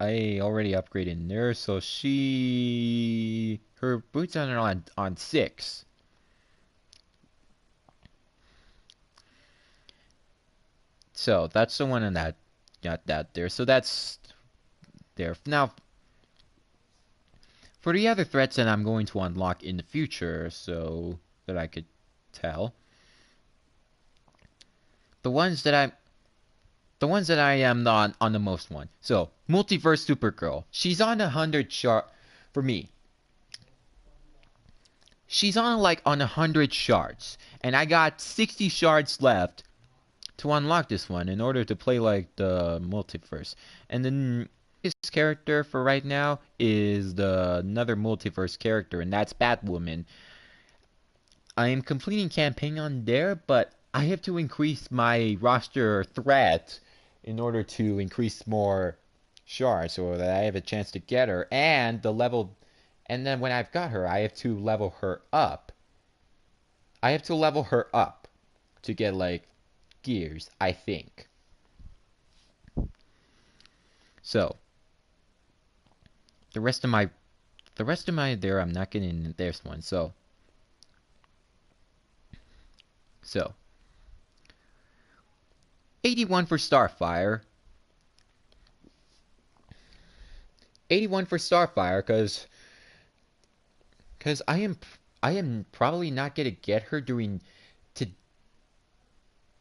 I already upgraded her, so her boots are on 6. So that's the one in that got that there. So that's there. Now for the other threats that I'm going to unlock in the future, so that I could tell. The ones that I am not on the most one. So, Multiverse Supergirl. She's on 100 shard for me. She's on like on 100 shards, and I got 60 shards left to unlock this one in order to play like the multiverse. And then his character for right now is another multiverse character, and that's Batwoman. I am completing campaign on there, but I have to increase my roster threat in order to increase more shards so that I have a chance to get her and the level. And then when I've got her, I have to level her up. I have to level her up to get like gears, I think. So the rest of my there I'm not getting this one. So 81 for Starfire. 81 for Starfire cuz I am probably not going to get her during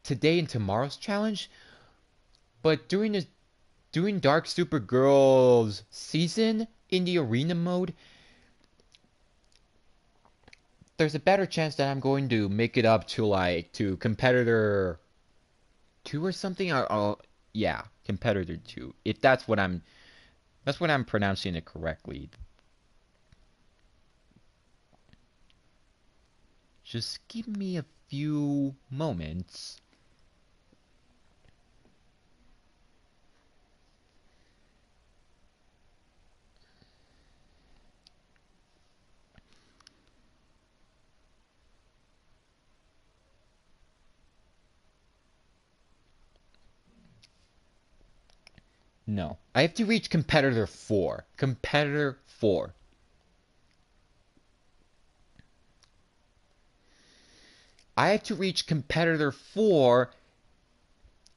today and tomorrow's challenge, but doing Dark Supergirl's season in the arena mode, there's a better chance that I'm going to make it up to competitor 2 or something. Yeah, competitor 2. If that's what I'm pronouncing it correctly. Just give me a few moments. No. I have to reach competitor 4. Competitor 4. I have to reach competitor 4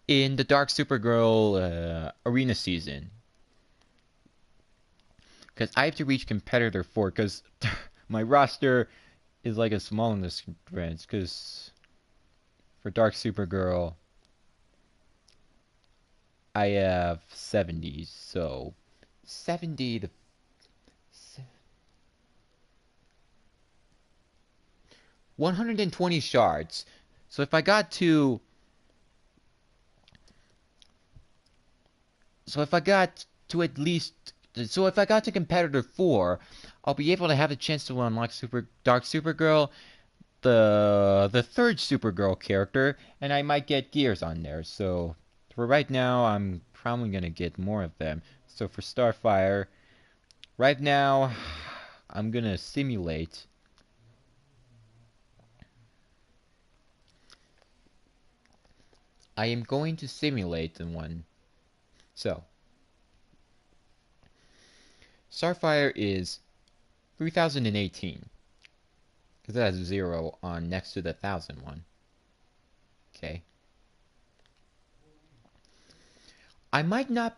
in the Dark Supergirl arena season. Because I have to reach competitor 4 because my roster is like a small in this branch. Because for Dark Supergirl, I have 70s. So 70 to 120 shards. So if I got to at least if I got to competitor 4, I'll be able to have a chance to unlock Dark Supergirl, the third Supergirl character, and I might get gears on there. So for right now, I'm probably gonna get more of them. So for Starfire, right now, I'm gonna simulate. I am going to simulate the one. So Starfire is 3018 because it has 0 on next to the 1000 one. Okay. I might not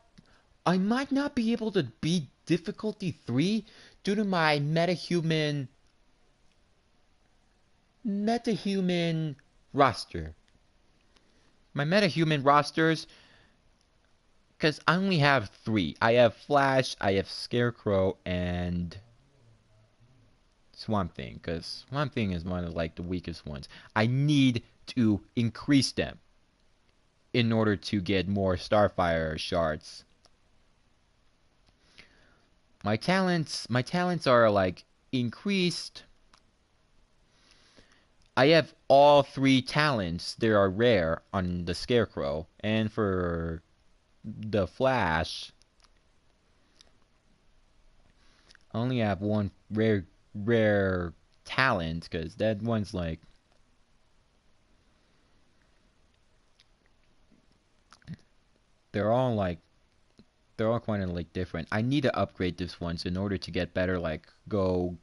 be able to beat difficulty 3 due to my metahuman roster. My metahuman rosters, because I only have 3. I have Flash, I have Scarecrow, and Swamp Thing, because Swamp Thing is one of like the weakest ones. I need to increase them in order to get more Starfire shards. My talents are like increased. I have all 3 talents. They are rare on the Scarecrow, and for the Flash, I only have 1 rare talent because that one's like they're all kind of like different. I need to upgrade this ones in order to get better like go.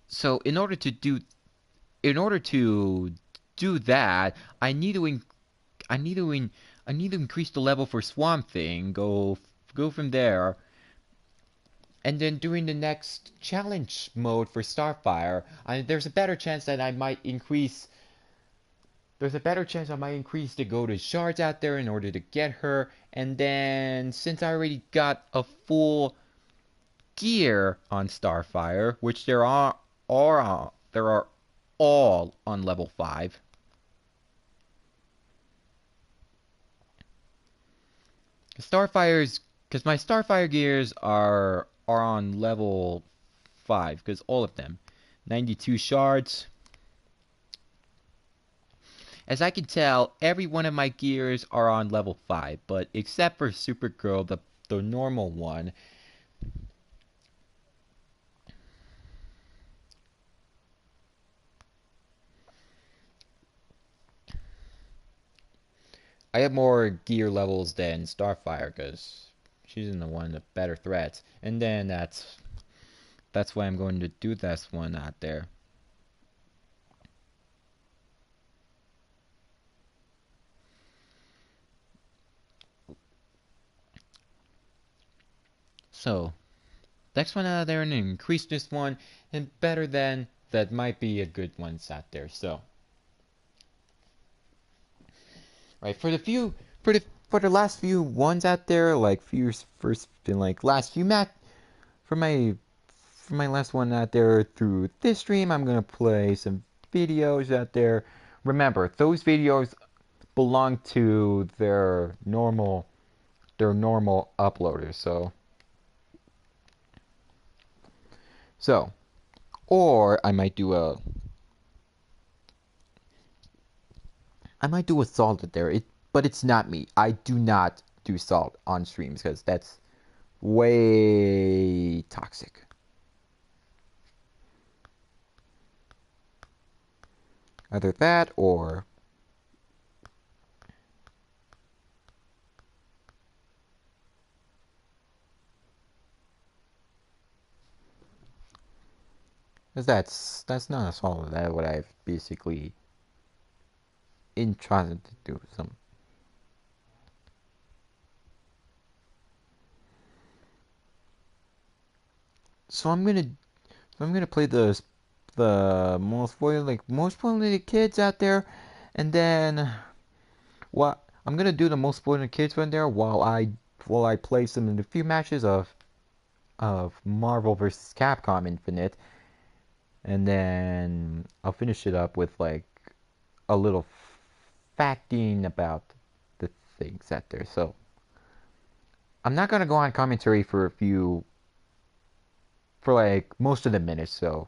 So in order to do that, I need to increase the level for Swamp Thing. Go from there. And then doing the next challenge mode for Starfire, there's a better chance that I might increase. There's a better chance I might increase the golden shards out there in order to get her. And then since I already got a full gear on Starfire, which there are all on level 5. Because my Starfire gears are on level 5 because all of them 92 shards. As I can tell, every one of my gears are on level 5, but except for Supergirl, the normal one. I have more gear levels than Starfire because she's in the one of better threats. And then that's why I'm going to do this one out there. So, next one out there and increase this one, and better than that might be a good ones out there. So, right for the last few ones out there, like last few for my last one out there through this stream, I'm gonna play some videos out there. Remember, those videos belong to their normal uploaders. So So, or I might do a salt there. But it's not me. I do not do salt on streams because that's way toxic. Either that or because that's not a salt. That's what I've basically in trying to do some. So I'm gonna play the most spoiled kids out there, and then what I'm gonna do the most spoiled kids one there while I play some of the few matches of Marvel vs. Capcom Infinite, and then I'll finish it up with like a little facting about the things out there. So I'm not gonna go on commentary for like most of the minutes. So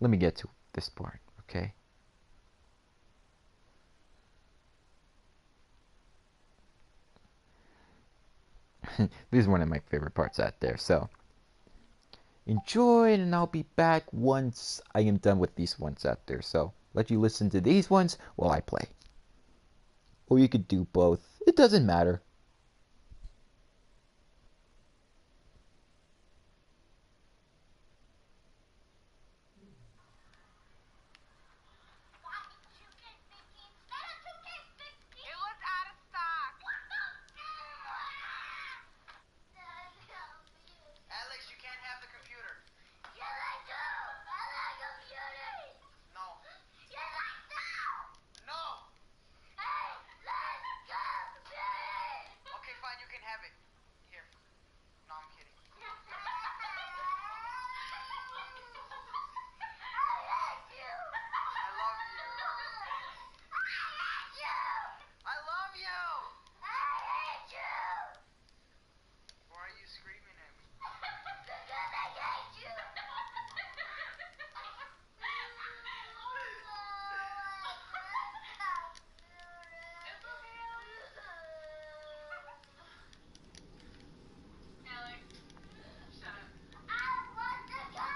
let me get to this part, okay? This is one of my favorite parts out there. So enjoy, and I'll be back once I am done with these ones out there. So let you listen to these ones while I play. Or you could do both. It doesn't matter. It was out of stock. Alex, you can't have the computer. Yes, I do. I like computers. No. Yes, I do. No. Hey, let's go computers. Okay, fine, you can have it. Here. No, I'm kidding. I hate you. I love you. I hate you. I love you. I hate you. Why are you screaming at me? Because I hate you. Alex, shut up. I want the computer.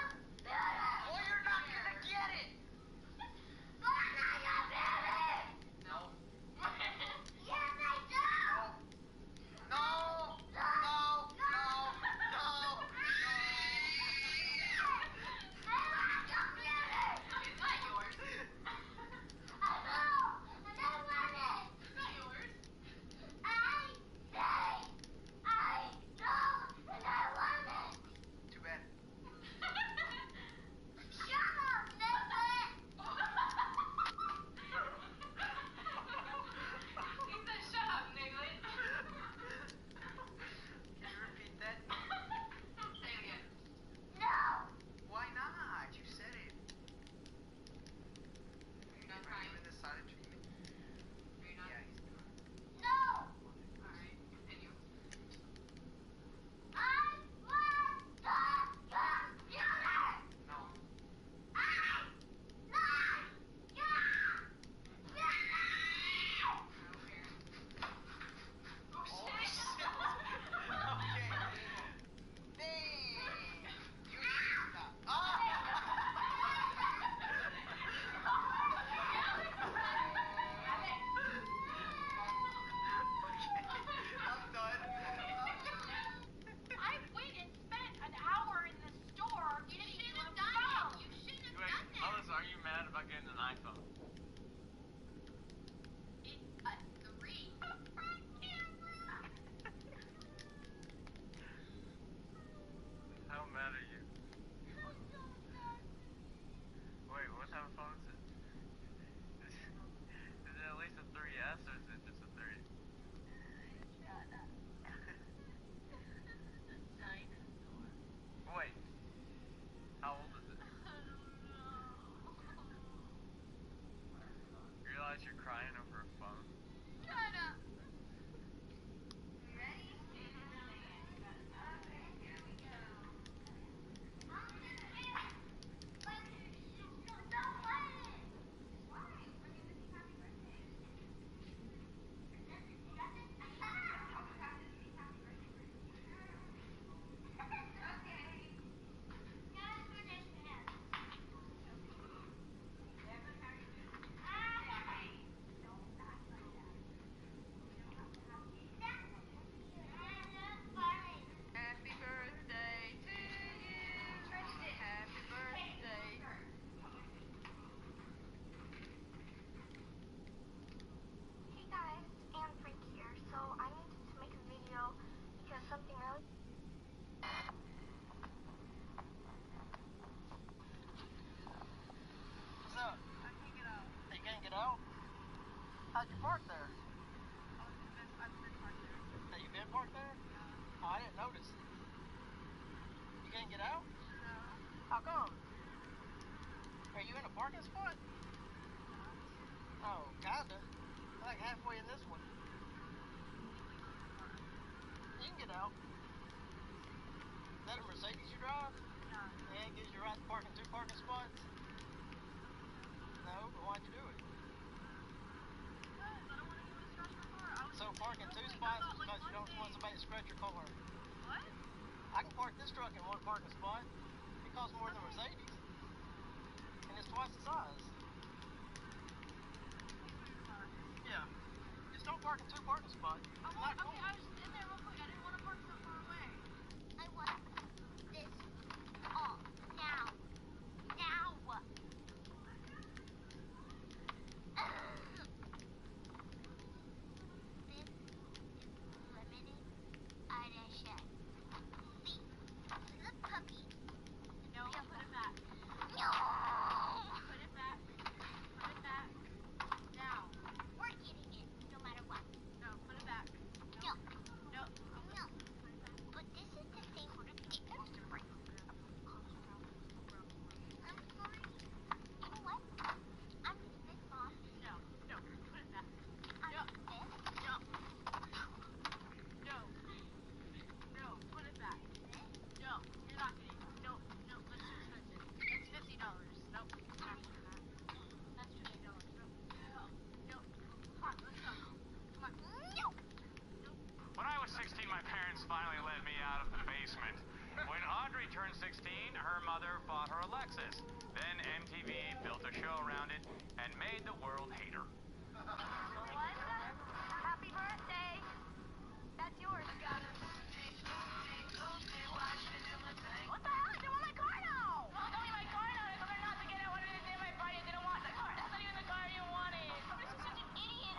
Well, you're not gonna get it. But I like computers. No. Yes, I do. No. No. No. No. I want computers. It's not yours. I know, and I want it. It's not yours. I say, I know, and I want it. Too bad. Shut up, Nicholas. He said, shut up, Nicholas. Can you repeat that? Say it again. No. Why not? You said it. You're done Am I crying. giving this silent treatment? Are you done? Yeah, he's done. No. Alright, continue. I want the computer. No. I like computers. Oh, shit. Okay. Dang. You need to stop. Ah! I'm done. I went and spent an hour in the store getting you a phone. You shouldn't have Wait, done that. Alice, are you mad about getting an iPhone? It's a 3. How mad are you? Wait, what type of phone is it? Is it at least a 3S or is it just a 3? Wait, how old is it? You realize you're crying over a phone? can't get out? How come? Are you in a parking spot? Oh, kinda. Like halfway in this one. You can get out. Is that a Mercedes you drive? Yeah. Yeah, it gives you right to park in 2 parking spots? No, but why'd you do it? Because I don't want anyone to scratch my car. I was So just parking thinking 2 real quick. spots I is thought, because you one don't want thing. somebody to scratch your car. What? I can park this truck in 1 parking spot. It costs more than a Mercedes. And it's twice the size. Yeah. Just don't park in 2 parking spots. It's not cool. Okay, I was just in there real quick. I didn't want to park so far away. I want this all now. Now. This is limited edition. See, the puppy. No, put it back. No. Put it back. Put it back. Now. We're getting it, no matter what. No, put it back. No. No. No. But this is the thing we're different. I'm sorry. You know what? I'm this mom. No. No. Put it back. I'm No. this. No. No. No. Put it back. No. You're not getting it. No. No. That's too expensive. That's $50. Nope. Not doing that. That's $50. Nope. No. Come on. Let's go. Come on. No. When I was 16, my parents finally let me out of the basement. When Audrey turned 16, her mother bought her a Lexus. Then MTV built a show around it and made the world hate her. Melissa, happy birthday. That's yours. What the hell? They want my car now! Well, tell me my car now. They told her not to get it. What did they say to my party? They don't want the car. That's not even the car you wanted. I'm such an idiot.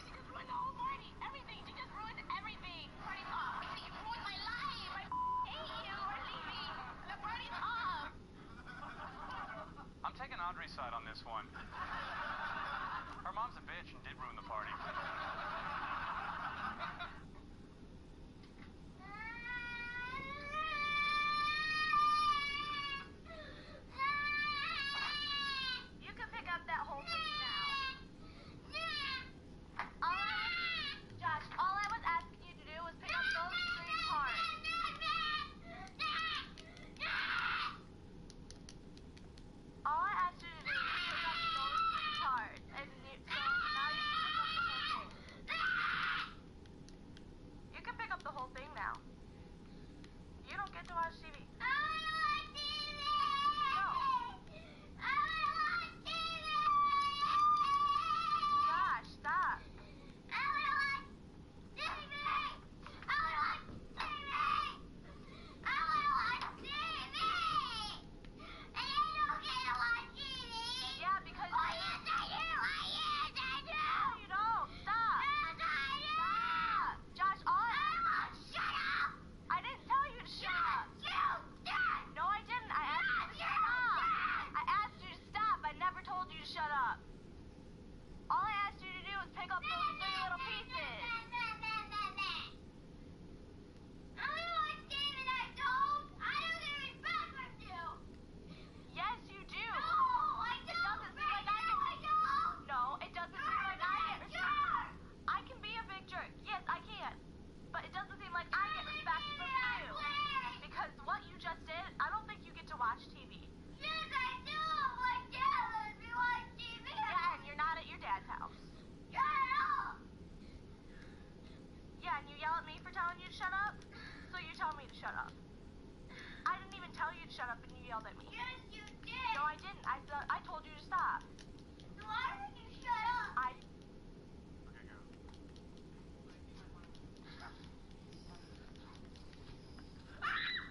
She just ruined the whole party. Everything. She just ruined everything. Party's off. You ruined my life. I hate you. We're leaving. The party's off. I'm taking Audrey's side on this one. Her mom's a bitch and did ruin the party. You can pick up that whole thing now. Josh, all I was asking you to do was pick up those 3 parts. All I asked you to do was pick up those 3 parts. And so now you can pick up the whole thing. You can pick up the whole thing now. You don't get to watch TV. Josh, stop. Yeah, because Oh, yes, I do! Oh, yes, I do! no, you don't. Stop. Yes, I do! Stop. Josh, all I won't shut up! I didn't tell you to shut up. Yes, you did! No, I didn't. I asked you to Yes, you stop. did! I asked you to stop. I never told you to shut up. All I asked you to do was pick up those 3 little pieces. Yes, you do. No, it doesn't seem like I get respect. I can be a big jerk. Yes, I can. But it doesn't seem like I get respect from you. Because what you just did, I don't think you get to watch TV. Yeah, and you're not at your dad's house. Yeah, and you yell at me for telling you to shut up? So you tell me to shut up. I didn't even tell you to shut up and you yelled at me. Yes, you did! No, I didn't. I told you to stop. Why would you shut up? I Ah!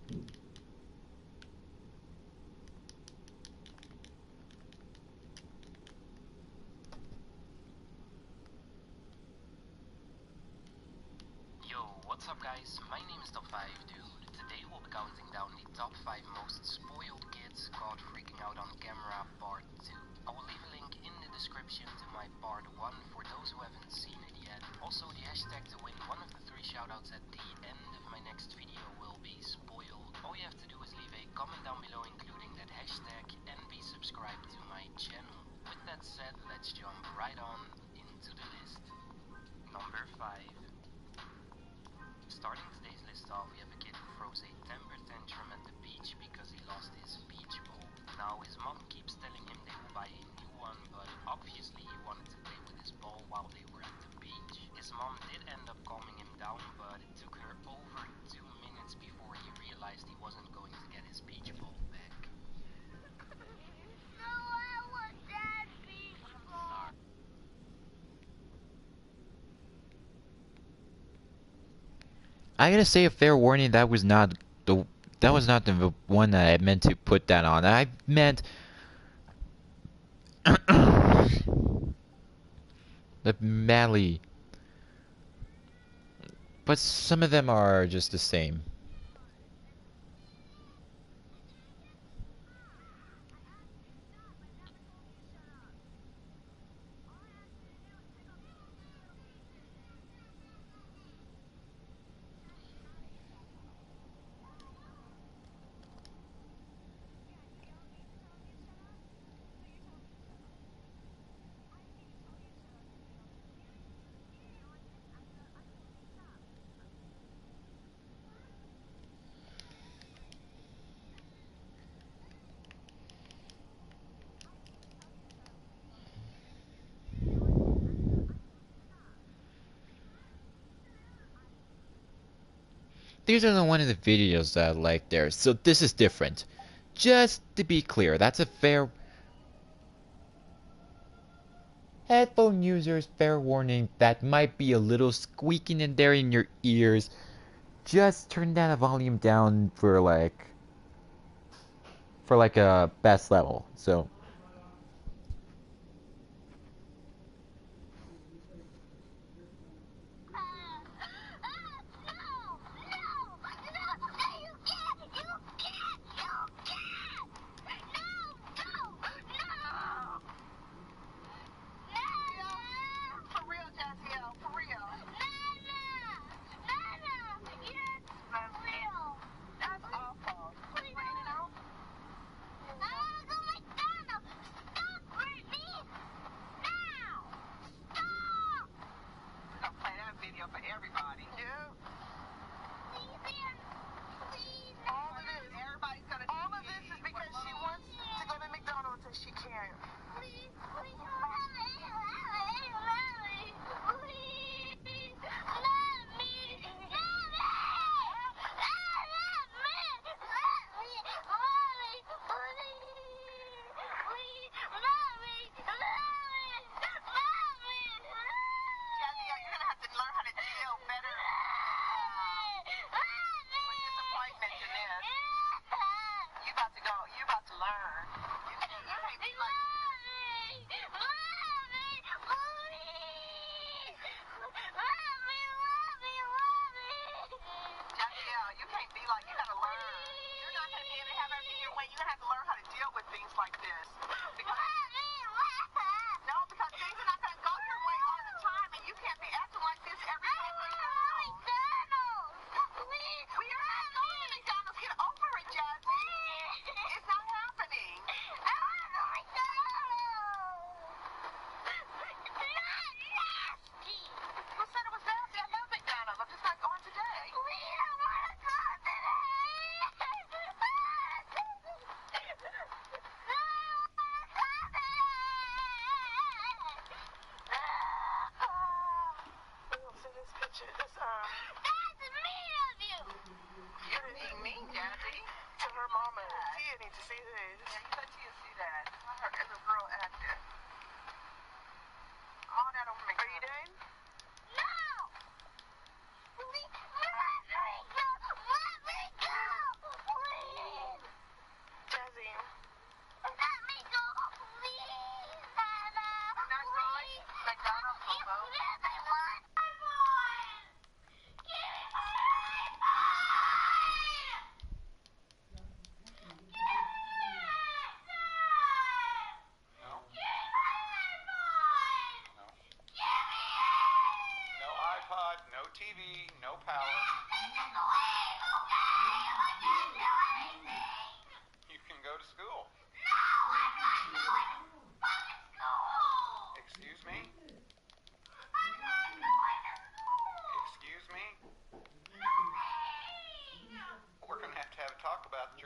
Yo, what's up guys? My name is Top 5 Dude. Today we'll be counting down the top 5 most spoiled kids caught freaking out on camera part 2. I will leave a link in the description to my part 1 for those who haven't seen it yet. Also the hashtag to win one of the 3 shoutouts at the end of my next video will be spoiled. All you have to do is leave a comment down below including that hashtag and be subscribed to my channel. With that said, let's jump right on into the list. Number 5. Starting today's list off, we have a kid who throws a temper tantrum at the beach because he lost his beach ball. Now his mom keeps telling him they will buy a new one, but obviously he wanted to play with his ball while they were at the beach. His mom did end up calming him down, but it took her over 2 minutes before he realized he wasn't going to get his beach ball back. No, I want that beach ball. I gotta say a fair warning, that was not the one that I meant to put that on. I meant the Mally. But some of them are just the same. These are the one of the videos that I like there, so this is different. Just to be clear, that's a fair... Headphone users, fair warning, that might be a little squeaking in there in your ears. Just turn that volume down for like a best level, so...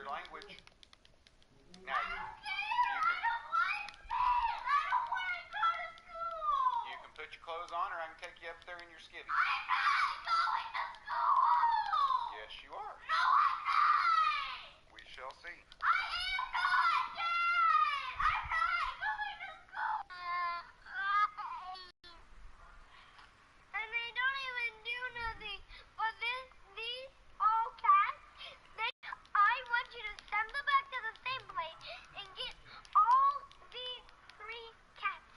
language. Now, you can put your clothes on, or I can take you up there in your skivvy. I'm not going to school! Yes, you are. No, I'm not! We shall see. I am not, Dad! I'm not going to school! And they don't even do nothing. But these all cats, I want you to send them back to the same place and get all these 3 cats.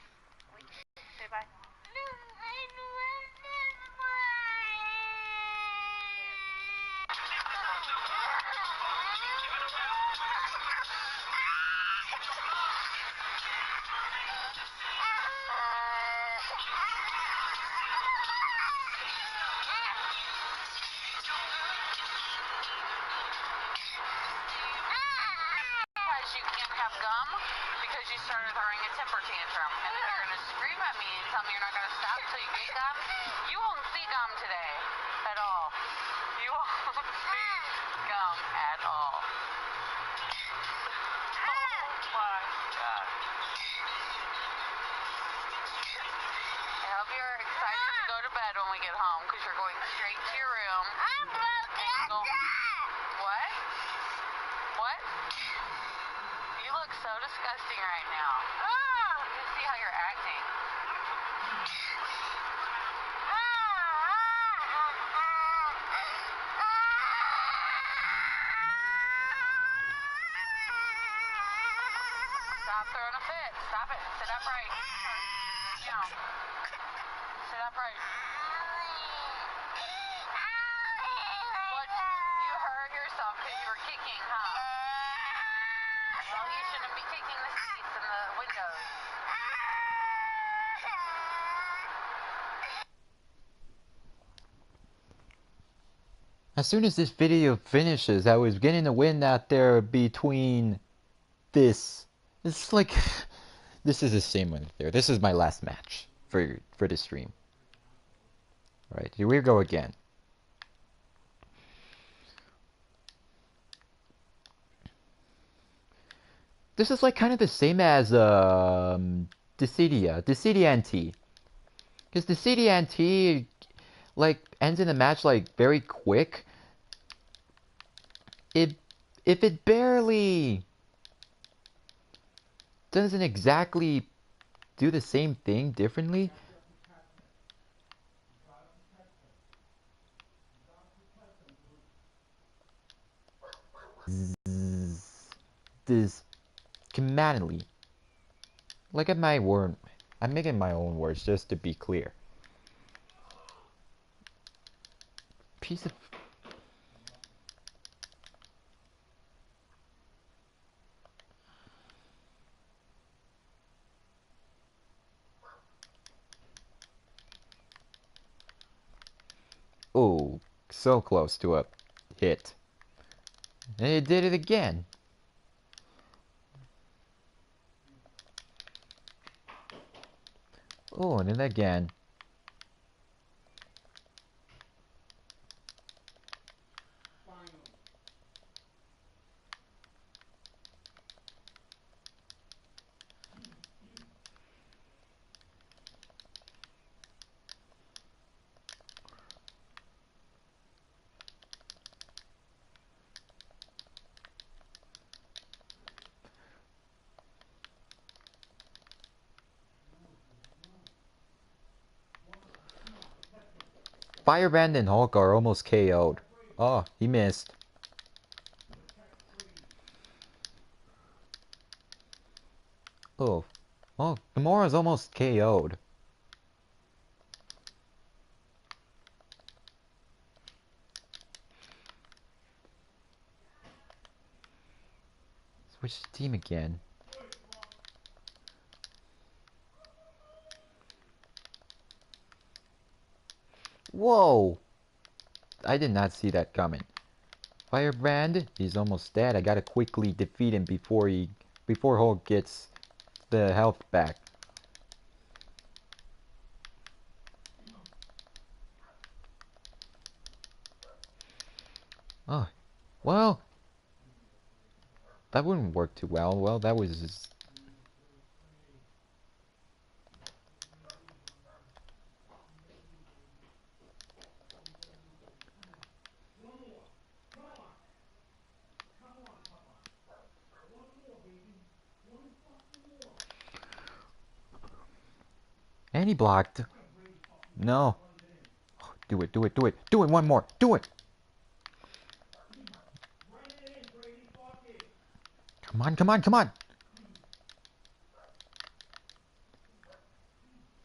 Say bye. No, I want this one. Because you can't have gum because you started throwing a temper tantrum. And then you're going to scream at me and tell me you're not going to stop until you get gum. You won't see gum today at all. You won't see gum at all. Oh my God. I hope you're excited to go to bed when we get home because you're going straight to your room. I'm broken. What? What? You look so disgusting right now. You can see how you're acting. Stop throwing a fit. Stop it. Sit upright. Down. Sit upright. What? You hurt yourself because you were kicking, huh? Well, you shouldn't be kicking the seats and the windows. As soon as this video finishes, I was getting a win out there between this. It's like this is the same one there. This is my last match for the stream. Right, here we go again. This is like kind of the same as Dissidia NT. Because Dissidia NT like ends in a match like very quick. If it barely doesn't exactly do the same thing differently. This commandly. Look at my word. I'm making my own words just to be clear. Piece of. Oh, so close to a hit. And it did it again. Oh, and then again. Firebrand and Hulk are almost KO'd. Oh, he missed. Oh. Oh, Gamora's almost KO'd. Switch team again. Whoa! I did not see that coming. Firebrand, he's almost dead. I gotta quickly defeat him before Hulk gets the health back. Oh, well, That wouldn't work too well. Well, that was... And he blocked. No. Do it, do it, do it. Do it one more. Do it. Come on, come on, come on.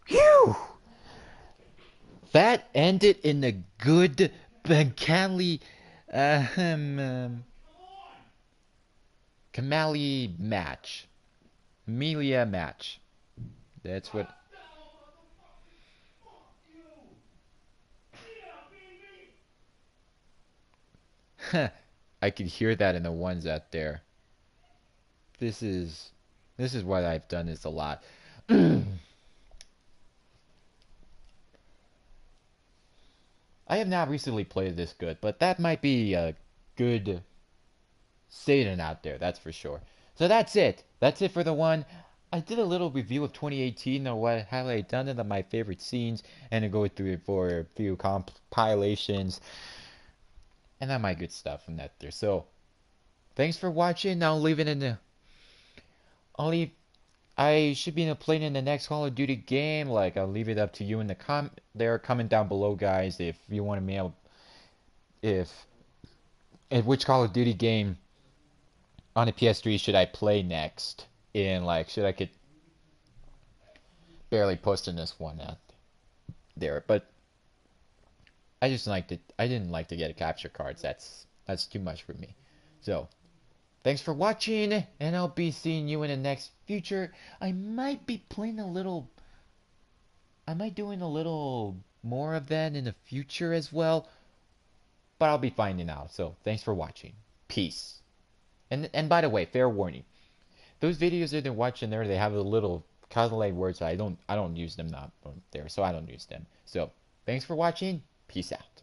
Phew! That ended in a good Bengali Kamali match. Amelia match. That's what... I could hear that in the ones out there. This is what I've done is a lot. I have not recently played this good, but that might be a good Satan out there, that's for sure. So that's it. That's it for the one. I did a little review of 2018 or what how I done it of my favorite scenes, and to go through it for a few compilations, and that my good stuff from that there. So thanks for watching. I'll leave it in the. I'll leave. I should be playing in the next Call of Duty game. Like I'll leave it up to you in the there comment down below, guys, if you want to mail if which Call of Duty game on a PS3 should I play next? In like should I could barely posting this one out there, but I just liked it. I didn't like to get a capture cards. That's too much for me. So thanks for watching, and I'll be seeing you in the next future. I might be playing a little. I might doing a little more of that in the future as well, but I'll be finding out. So thanks for watching. Peace. And by the way, fair warning. Those videos that they're watching there, they have a little cosmetic words. I don't use them not there, so I don't use them. So thanks for watching. Peace out.